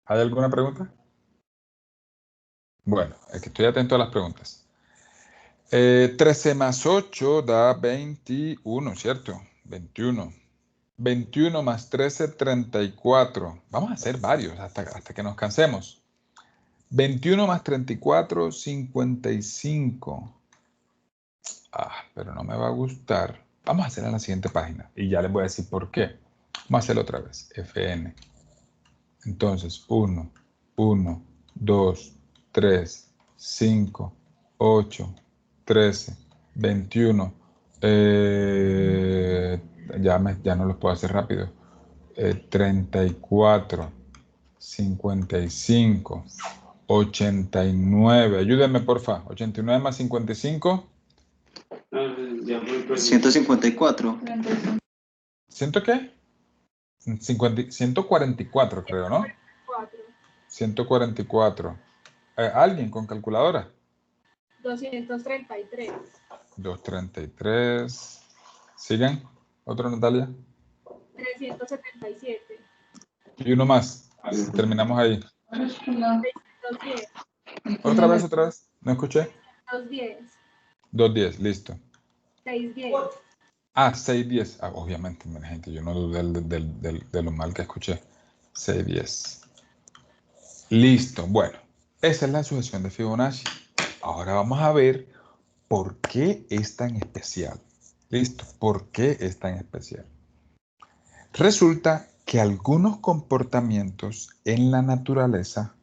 ¿Hay alguna pregunta? Bueno, es que estoy atento a las preguntas. 13 más 8 da 21, ¿cierto? 21. 21 más 13, 34. Vamos a hacer varios hasta que nos cansemos. 21 más 34, 55. Pero no me va a gustar. Vamos a hacerlo en la siguiente página. Y ya les voy a decir por qué. Vamos a hacerlo otra vez. Fn. Entonces, 1, 1, 2, 3, 5, 8, 13, 21. Ya no los puedo hacer rápido. 34, 55, 89. Ayúdenme, porfa. 89 más 55. 154. ¿Ciento qué? 144, creo, ¿no? 4. 144. ¿Alguien con calculadora? 233. 233. ¿Siguen? ¿Otro, Natalia? 377. Y uno más. Terminamos ahí. 610. Otra vez. No escuché. 210. 210, listo. 610. 610. Obviamente, mi gente, yo no dudé de lo mal que escuché. 610. Listo. Bueno, esa es la sucesión de Fibonacci. Ahora vamos a ver por qué es tan especial. Listo. ¿Por qué es tan especial? Resulta que algunos comportamientos en la naturaleza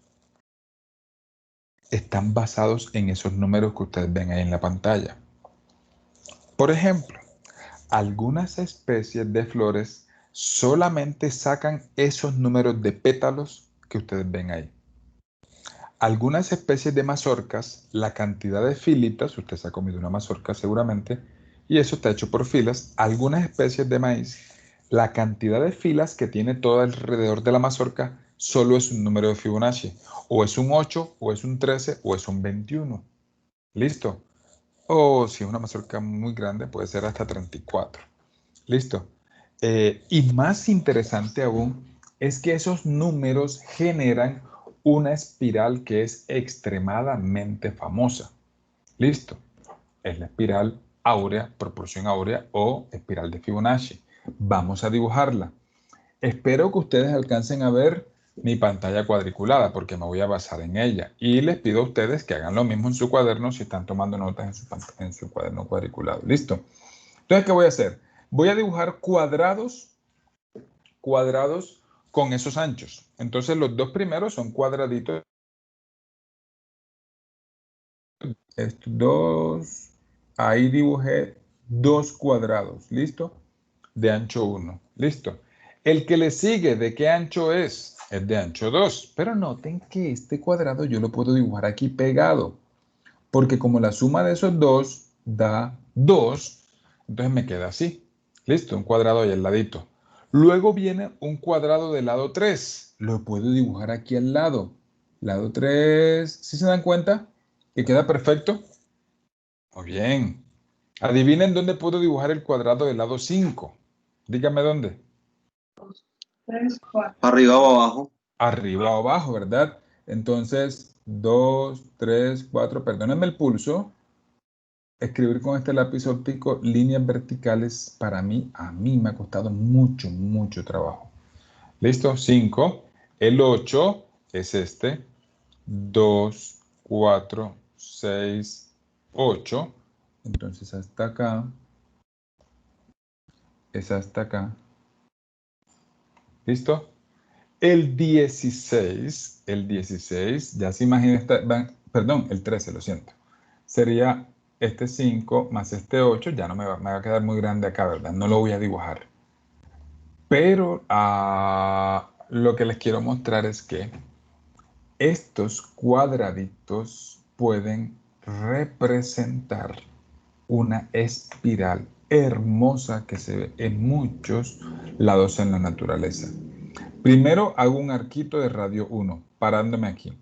están basados en esos números que ustedes ven ahí en la pantalla. Por ejemplo, algunas especies de flores solamente sacan esos números de pétalos que ustedes ven ahí. Algunas especies de mazorcas, la cantidad de filitas, usted se ha comido una mazorca seguramente, y eso está hecho por filas. Algunas especies de maíz, la cantidad de filas que tiene todo alrededor de la mazorca solo es un número de Fibonacci. O es un 8, o es un 13, o es un 21. ¿Listo? O si es una mazorca muy grande, puede ser hasta 34. ¿Listo? Y más interesante aún es que esos números generan una espiral que es extremadamente famosa. ¿Listo? Es la espiral áurea, proporción áurea o espiral de Fibonacci. Vamos a dibujarla. Espero que ustedes alcancen a ver mi pantalla cuadriculada porque me voy a basar en ella. Y les pido a ustedes que hagan lo mismo en su cuaderno si están tomando notas en su cuaderno cuadriculado. ¿Listo? Entonces, ¿qué voy a hacer? Voy a dibujar cuadrados con esos anchos. Entonces, los dos primeros son cuadraditos. Estos dos. Ahí dibujé dos cuadrados. ¿Listo? De ancho 1. ¿Listo? El que le sigue, ¿de qué ancho es? Es de ancho 2. Pero noten que este cuadrado yo lo puedo dibujar aquí pegado. Porque como la suma de esos dos da 2, entonces me queda así. Listo, un cuadrado ahí al ladito. Luego viene un cuadrado del lado 3. Lo puedo dibujar aquí al lado. Lado 3, ¿sí se dan cuenta? Que queda perfecto. Muy bien. Adivinen dónde puedo dibujar el cuadrado del lado 5. Díganme dónde. Arriba o abajo. Arriba o abajo, ¿verdad? Entonces, 2, 3, 4, perdónenme el pulso. Escribir con este lápiz óptico líneas verticales a mí me ha costado mucho, mucho trabajo. ¿Listo? 5. El 8 es este. 2, 4, 6, 8. Entonces hasta acá. Es hasta acá. ¿Listo? El 16, ya se imagina, perdón, el 13, lo siento. Sería este 5 más este 8, ya no me va a quedar muy grande acá, ¿verdad? No lo voy a dibujar. Pero lo que les quiero mostrar es que estos cuadraditos pueden representar una espiral hermosa que se ve en muchos lados en la naturaleza. Primero hago un arquito de radio 1, parándome aquí.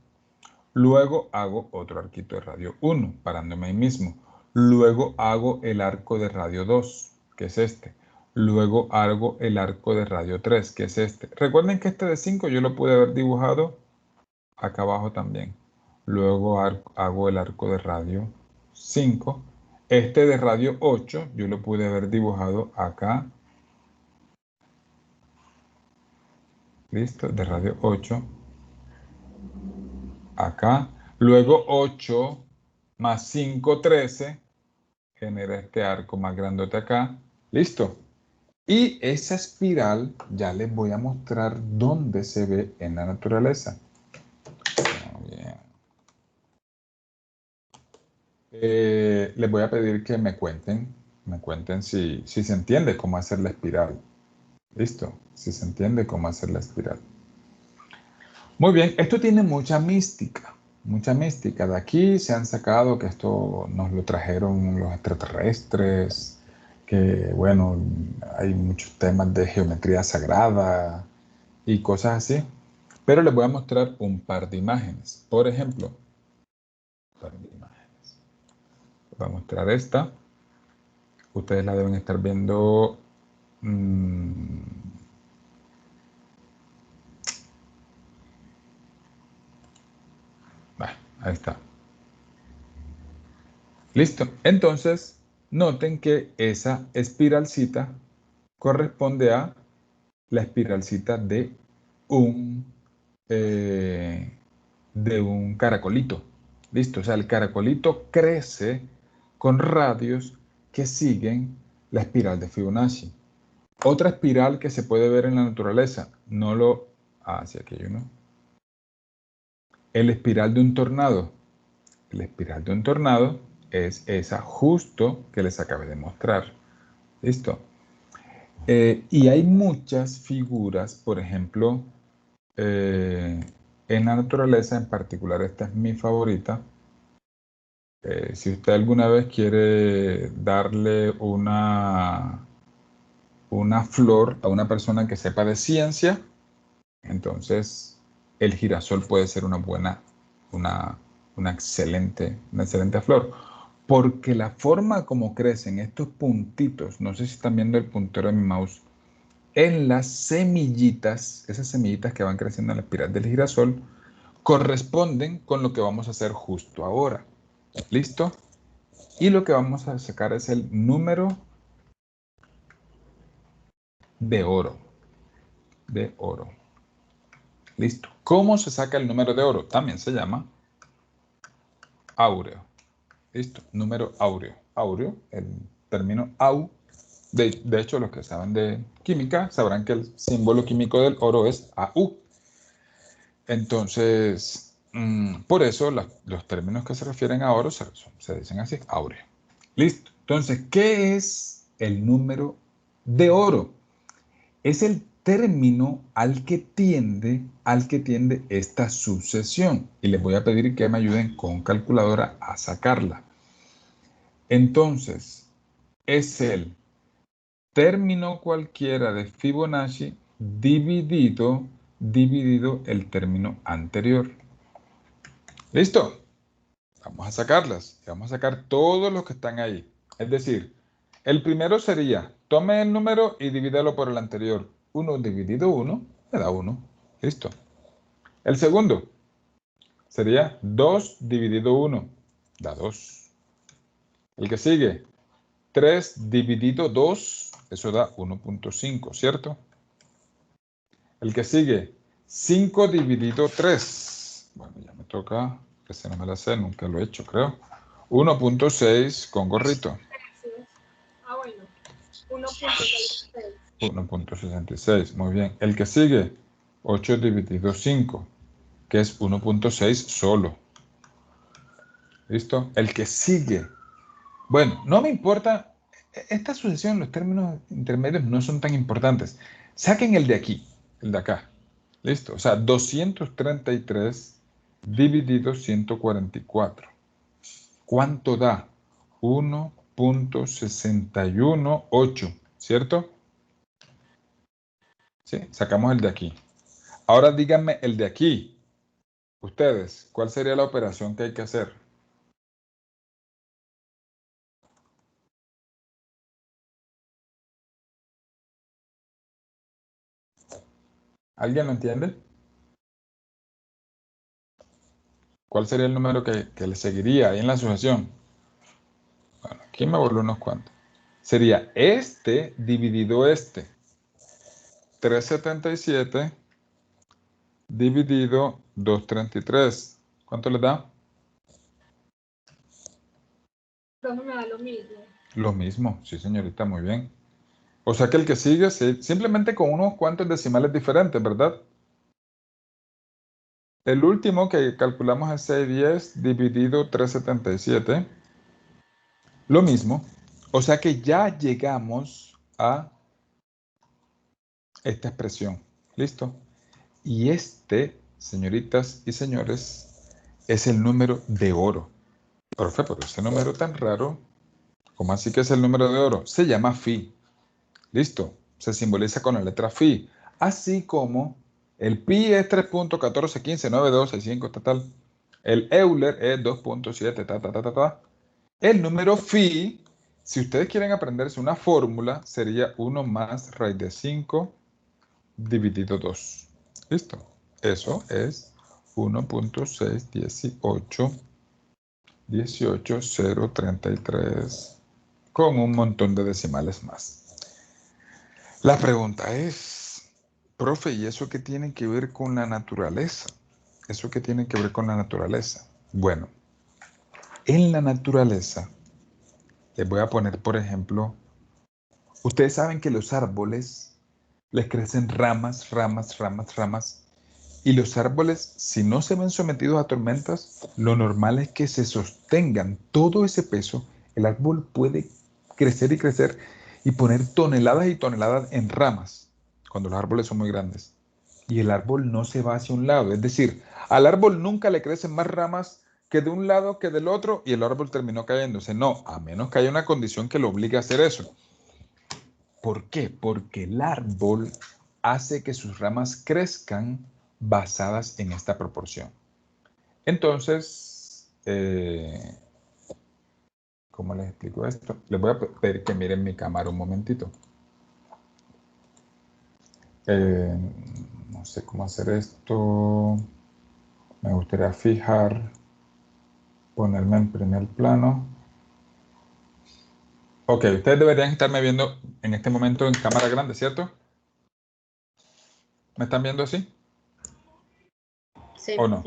Luego hago otro arquito de radio 1, parándome ahí mismo. Luego hago el arco de radio 2, que es este. Luego hago el arco de radio 3, que es este. Recuerden que este de 5 yo lo pude haber dibujado acá abajo también. Luego hago el arco de radio 5. Este de radio 8 yo lo pude haber dibujado acá. Listo, de radio 8. Acá. Luego 8 más 5, 13. Genera este arco más grandote acá. Listo. Y esa espiral ya les voy a mostrar dónde se ve en la naturaleza. Muy bien. Les voy a pedir que me cuenten si se entiende cómo hacer la espiral. Listo, si se entiende cómo hacer la espiral. Muy bien, esto tiene mucha mística. Mucha mística. De aquí se han sacado que esto nos lo trajeron los extraterrestres, que bueno, hay muchos temas de geometría sagrada y cosas así. Pero les voy a mostrar un par de imágenes. Por ejemplo, voy a mostrar esta. Ustedes la deben estar viendo. Ahí está. Listo. Entonces, noten que esa espiralcita corresponde a la espiralcita de un caracolito. Listo. O sea, el caracolito crece con radios que siguen la espiral de Fibonacci. Otra espiral que se puede ver en la naturaleza. Sí, aquí hay uno. El espiral de un tornado. El espiral de un tornado es esa justo que les acabé de mostrar. ¿Listo? Y hay muchas figuras, por ejemplo, en la naturaleza, en particular esta es mi favorita. Si usted alguna vez quiere darle una flor a una persona que sepa de ciencia, entonces el girasol puede ser una excelente flor, porque la forma como crecen estos puntitos, no sé si están viendo el puntero de mi mouse, en las semillitas, esas semillitas que van creciendo en la espiral del girasol, corresponden con lo que vamos a hacer justo ahora. ¿Listo? Y lo que vamos a sacar es el número de oro. De oro. Listo. ¿Cómo se saca el número de oro? También se llama áureo. Listo. Número áureo. Áureo, el término au. De hecho, los que saben de química sabrán que el símbolo químico del oro es AU. Entonces, por eso los términos que se refieren a oro se dicen así, áureo. Listo. Entonces, ¿qué es el número de oro? Es el término al que tiende esta sucesión. Y les voy a pedir que me ayuden con calculadora a sacarla. Entonces, es el término cualquiera de Fibonacci dividido el término anterior. ¿Listo? Vamos a sacarlas. Vamos a sacar todos los que están ahí. Es decir, el primero sería, tome el número y divídalo por el anterior. 1 dividido 1 me da 1. Listo. El segundo sería 2 dividido 1. Da 2. El que sigue, 3 dividido 2. Eso da 1.5, ¿cierto? El que sigue, 5 dividido 3. Bueno, ya me toca, que se no me la sé, nunca lo he hecho, creo. 1.6 con gorrito. Ah, bueno. 1.66. 1.66, muy bien. El que sigue, 8 dividido 5, que es 1.6 solo. ¿Listo? El que sigue. Bueno, no me importa. Esta sucesión, los términos intermedios no son tan importantes. Saquen el de aquí, el de acá. ¿Listo? O sea, 233 dividido 144. ¿Cuánto da? 1.618, ¿cierto? Sí, sacamos el de aquí. Ahora díganme el de aquí. Ustedes, ¿cuál sería la operación que hay que hacer? ¿Alguien lo entiende? ¿Cuál sería el número que le seguiría ahí en la sucesión? Bueno, aquí me voló unos cuantos. Sería este dividido este. 377 dividido 233. ¿Cuánto le da? Profe, me da lo mismo. Lo mismo, sí señorita, muy bien. O sea que el que sigue, simplemente con unos cuantos decimales diferentes, ¿verdad? El último que calculamos es 610 dividido 377. Lo mismo. O sea que ya llegamos a esta expresión. ¿Listo? Y este, señoritas y señores, es el número de oro. Profe, pero ese número tan raro, ¿cómo así que es el número de oro? Se llama phi. ¿Listo? Se simboliza con la letra phi. Así como el pi es 3.14159265, tal. El Euler es 2.7, ta. El número phi, si ustedes quieren aprenderse una fórmula, sería 1 más raíz de 5 dividido 2. ¿Listo? Eso es 1.618.18033 con un montón de decimales más. La pregunta es, profe, ¿y eso qué tiene que ver con la naturaleza? ¿Eso qué tiene que ver con la naturaleza? Bueno, en la naturaleza, les voy a poner, por ejemplo, ustedes saben que los árboles les crecen ramas, y los árboles, si no se ven sometidos a tormentas, lo normal es que se sostengan todo ese peso. El árbol puede crecer y crecer y poner toneladas y toneladas en ramas cuando los árboles son muy grandes. Y el árbol no se va hacia un lado. Es decir, al árbol nunca le crecen más ramas que de un lado que del otro y el árbol terminó cayéndose. No, a menos que haya una condición que lo obligue a hacer eso. ¿Por qué? Porque el árbol hace que sus ramas crezcan basadas en esta proporción. Entonces, ¿cómo les explico esto? Les voy a pedir que miren mi cámara un momentito. No sé cómo hacer esto. Me gustaría ponerme en primer plano. Ok, ustedes deberían estarme viendo en este momento en cámara grande, ¿cierto? ¿Me están viendo así? Sí, ¿O no?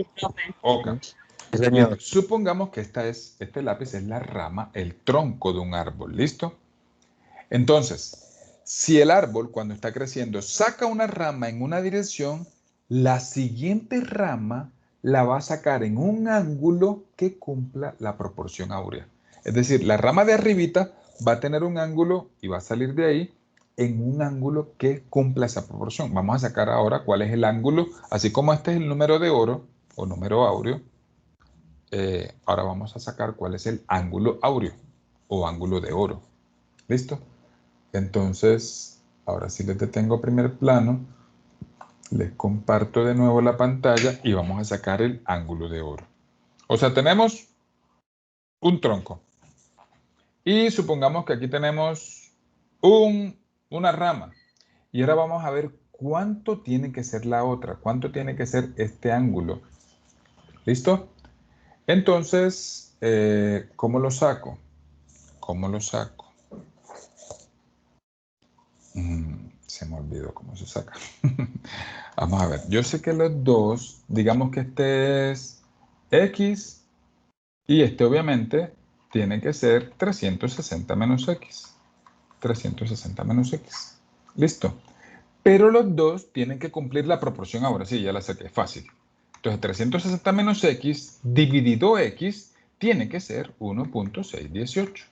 Ok. Sí, señor. Supongamos que este lápiz es la rama, el tronco de un árbol, ¿listo? Entonces, si el árbol cuando está creciendo saca una rama en una dirección, la siguiente rama la va a sacar en un ángulo que cumpla la proporción áurea. Es decir, la rama de arribita va a tener un ángulo y va a salir de ahí en un ángulo que cumpla esa proporción. Vamos a sacar ahora cuál es el ángulo, así como este es el número de oro o número áureo. Ahora vamos a sacar cuál es el ángulo áureo o ángulo de oro. ¿Listo? Entonces, ahora sí les detengo primer plano, les comparto de nuevo la pantalla y vamos a sacar el ángulo de oro. O sea, tenemos un tronco. Y supongamos que aquí tenemos una rama. Y ahora vamos a ver cuánto tiene que ser la otra, cuánto tiene que ser este ángulo. ¿Listo? Entonces, ¿cómo lo saco? ¿Cómo lo saco? Se me olvidó cómo se saca. Vamos a ver. Yo sé que los dos, digamos que este es X y este obviamente tiene que ser 360 menos X. 360 menos X. Listo. Pero los dos tienen que cumplir la proporción ahora. Sí, ya la saqué, es fácil. Entonces 360 menos x dividido x tiene que ser 1.618.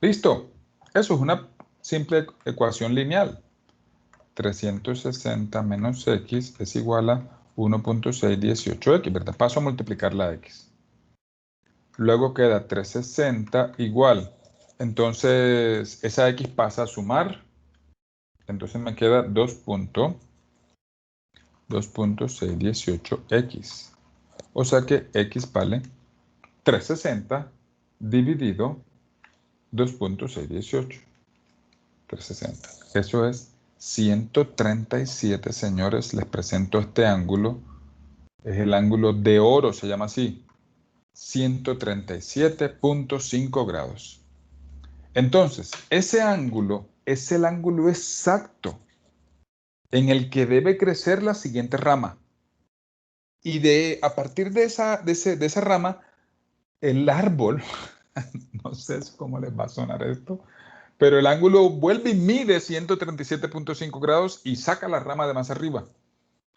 ¿Listo? Eso es una simple ecuación lineal. 360 menos x es igual a 1.618x, ¿verdad? Paso a multiplicar la x. Luego queda 360 igual. Entonces, esa x pasa a sumar. Entonces me queda 2.618x. O sea que x vale 360 dividido 2.618. 360. Eso es 137, señores. Les presento este ángulo. Es el ángulo de oro, se llama así. 137.5 grados. Entonces, ese ángulo es el ángulo exacto en el que debe crecer la siguiente rama. Y a partir de esa rama, el árbol, no sé cómo les va a sonar esto, pero el ángulo vuelve y mide 137.5 grados y saca la rama de más arriba.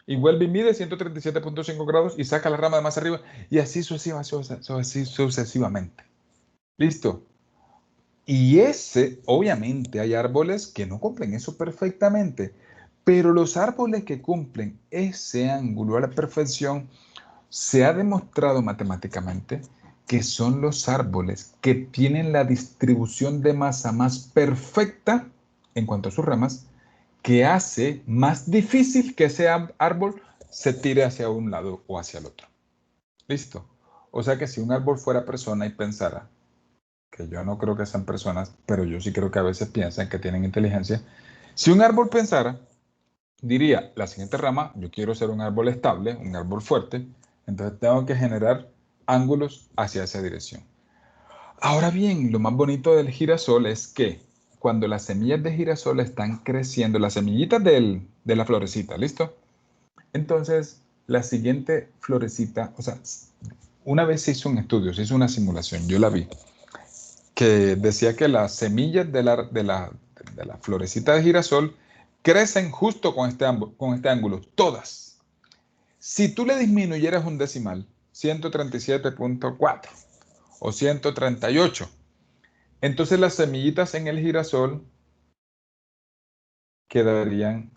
Y vuelve y mide 137.5 grados y saca la rama de más arriba. Y así sucesivamente. ¿Listo? Y obviamente, hay árboles que no cumplen eso perfectamente. Pero los árboles que cumplen ese ángulo a la perfección, se ha demostrado matemáticamente que son los árboles que tienen la distribución de masa más perfecta en cuanto a sus ramas, que hace más difícil que ese árbol se tire hacia un lado o hacia el otro. ¿Listo? O sea que si un árbol fuera persona y pensara, que yo no creo que sean personas, pero yo sí creo que a veces piensan que tienen inteligencia, si un árbol pensara, diría, la siguiente rama, yo quiero ser un árbol estable, un árbol fuerte, entonces tengo que generar ángulos hacia esa dirección. Ahora bien, lo más bonito del girasol es que cuando las semillas de girasol están creciendo, las semillitas de la florecita, ¿listo? Entonces, la siguiente florecita, o sea, una vez se hizo un estudio, se hizo una simulación, yo la vi, que decía que las semillas de la florecita de girasol crecen justo con este ángulo, todas. Si tú le disminuyeras un decimal, 137.4 o 138, entonces las semillitas en el girasol quedarían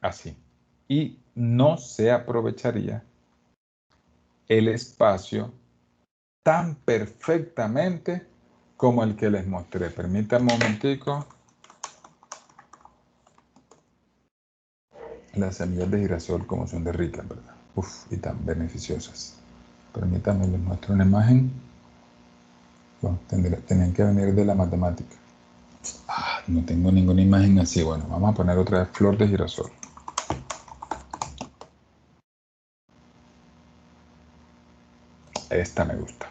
así. Y no se aprovecharía el espacio tan perfectamente como el que les mostré. Permítanme un momentico. Las semillas de girasol como son de ricas, ¿verdad? Uf, y tan beneficiosas. Permítanme, les muestro una imagen. Bueno, tenían que venir de la matemática. No tengo ninguna imagen así. Bueno, vamos a poner otra vez flor de girasol. Esta me gusta.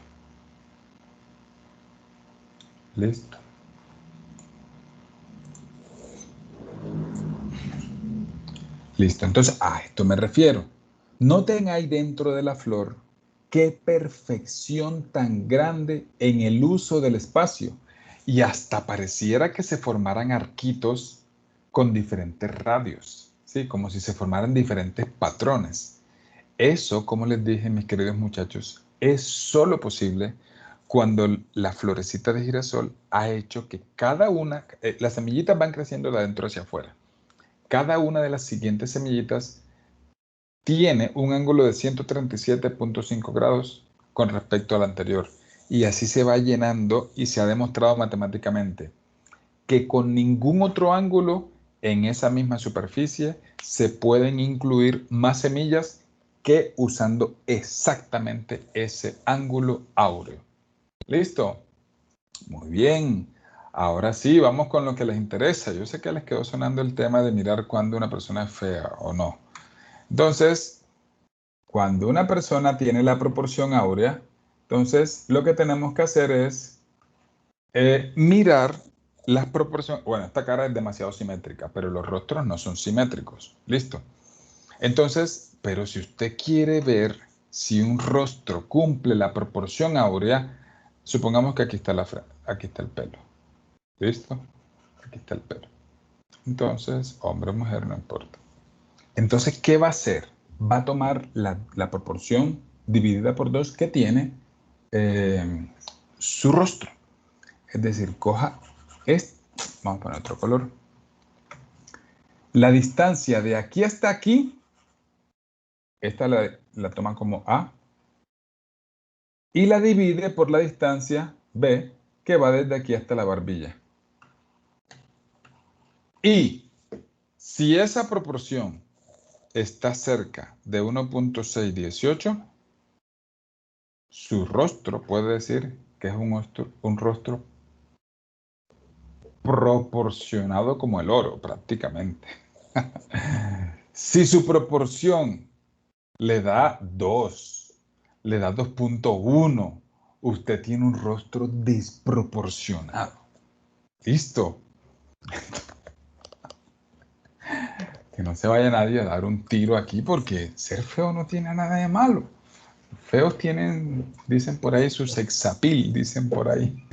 Listo. Listo, entonces a esto me refiero. Noten ahí dentro de la flor qué perfección tan grande en el uso del espacio. Y hasta pareciera que se formaran arquitos con diferentes radios, ¿sí? Como si se formaran diferentes patrones. Eso, como les dije, mis queridos muchachos, es solo posible cuando la florecita de girasol ha hecho que cada una, las semillitas van creciendo de adentro hacia afuera. Cada una de las siguientes semillitas tiene un ángulo de 137.5 grados con respecto al anterior. Y así se va llenando y se ha demostrado matemáticamente que con ningún otro ángulo en esa misma superficie se pueden incluir más semillas que usando exactamente ese ángulo áureo. ¿Listo? Muy bien. Ahora sí, vamos con lo que les interesa. Yo sé que les quedó sonando el tema de mirar cuando una persona es fea o no. Entonces, cuando una persona tiene la proporción áurea, entonces lo que tenemos que hacer es mirar las proporciones. Bueno, esta cara es demasiado simétrica, pero los rostros no son simétricos. ¿Listo? Entonces, pero si usted quiere ver si un rostro cumple la proporción áurea, supongamos que aquí está el pelo. ¿Listo? Aquí está el pelo. Entonces, hombre o mujer, no importa. Entonces, ¿qué va a hacer? Va a tomar la proporción dividida por 2 que tiene su rostro. Es decir, coja este, vamos a poner otro color. La distancia de aquí hasta aquí, esta la toma como A, y la divide por la distancia B, que va desde aquí hasta la barbilla. Y si esa proporción está cerca de 1.618, su rostro puede decir que es un rostro proporcionado como el oro, prácticamente. Si su proporción le da 2, le da 2.1, usted tiene un rostro desproporcionado. ¿Listo? Que no se vaya nadie a dar un tiro aquí, porque ser feo no tiene nada de malo. Feos tienen, dicen por ahí, su sex appeal, dicen por ahí.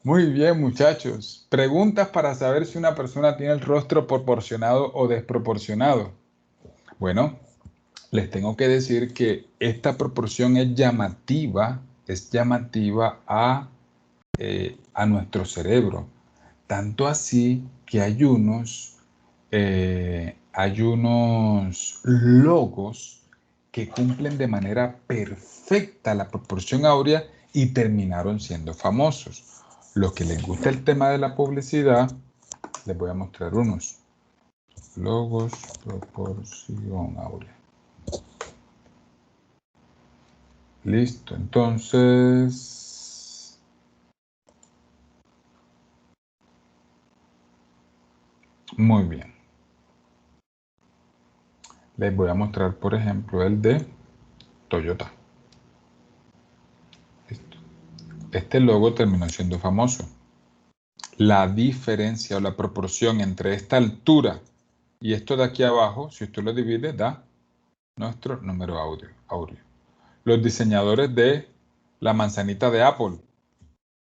Muy bien, muchachos. Preguntas para saber si una persona tiene el rostro proporcionado o desproporcionado. Bueno, les tengo que decir que esta proporción es llamativa a nuestro cerebro. Tanto así que hay unos logos que cumplen de manera perfecta la proporción áurea y terminaron siendo famosos. Los que les gusta el tema de la publicidad, les voy a mostrar unos. Logos, proporción áurea. Listo, entonces... Muy bien. Les voy a mostrar, por ejemplo, el de Toyota. Listo. Este logo terminó siendo famoso. La diferencia o la proporción entre esta altura y esto de aquí abajo, si usted lo divide, da nuestro número áureo. Los diseñadores de la manzanita de Apple.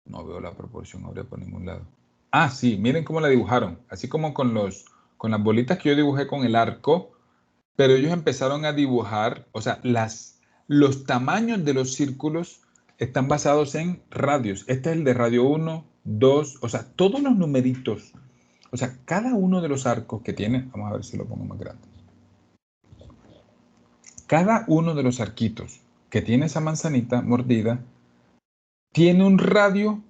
No veo la proporción áurea por ningún lado. Ah, sí, miren cómo la dibujaron. Así como con las bolitas que yo dibujé con el arco, pero ellos empezaron a dibujar, o sea, los tamaños de los círculos están basados en radios. Este es el de radio 1, 2, o sea, todos los numeritos. O sea, cada uno de los arcos que tiene, vamos a ver si lo pongo más grande. Cada uno de los arquitos que tiene esa manzanita mordida tiene un radio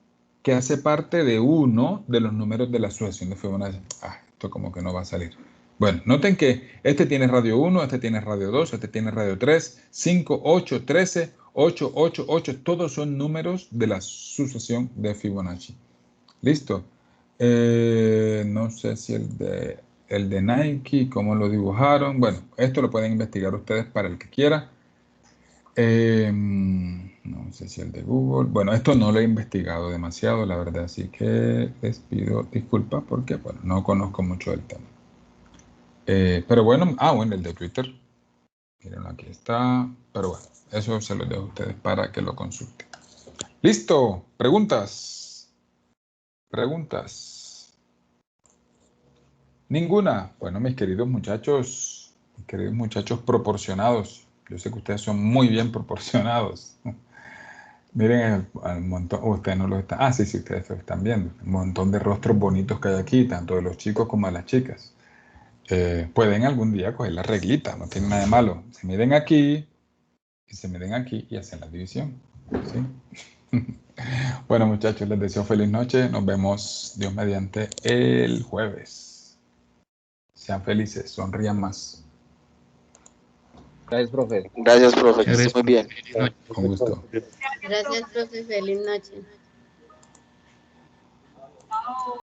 que hace parte de uno de los números de la sucesión de Fibonacci. Ah, esto como que no va a salir. Bueno, noten que este tiene radio 1, este tiene radio 2, este tiene radio 3, 5, 8, 13, 8, 8, 8. Todos son números de la sucesión de Fibonacci. ¿Listo? No sé si el de Nike, cómo lo dibujaron. Bueno, esto lo pueden investigar ustedes para el que quiera. No sé si el de Google. Bueno, esto no lo he investigado demasiado, la verdad, así que les pido disculpas porque, bueno, no conozco mucho del tema. Pero bueno, bueno, el de Twitter. Miren, aquí está. Pero bueno, eso se lo dejo a ustedes para que lo consulten. ¿Listo? ¿Preguntas? ¿Preguntas? ¿Ninguna? Bueno, mis queridos muchachos proporcionados. Yo sé que ustedes son muy bien proporcionados. Miren el montón, ustedes no lo están. Ah, sí, ustedes lo están viendo. Un montón de rostros bonitos que hay aquí, tanto de los chicos como de las chicas. Pueden algún día coger la reglita, no tiene nada de malo. Se miden aquí y se miden aquí y hacen la división. ¿Sí? Bueno, muchachos, les deseo feliz noche. Nos vemos, Dios mediante, el jueves. Sean felices, sonrían más. Gracias, profe. Gracias, profe. Que esté muy bien. Con gusto. Gracias, profe. Feliz noche.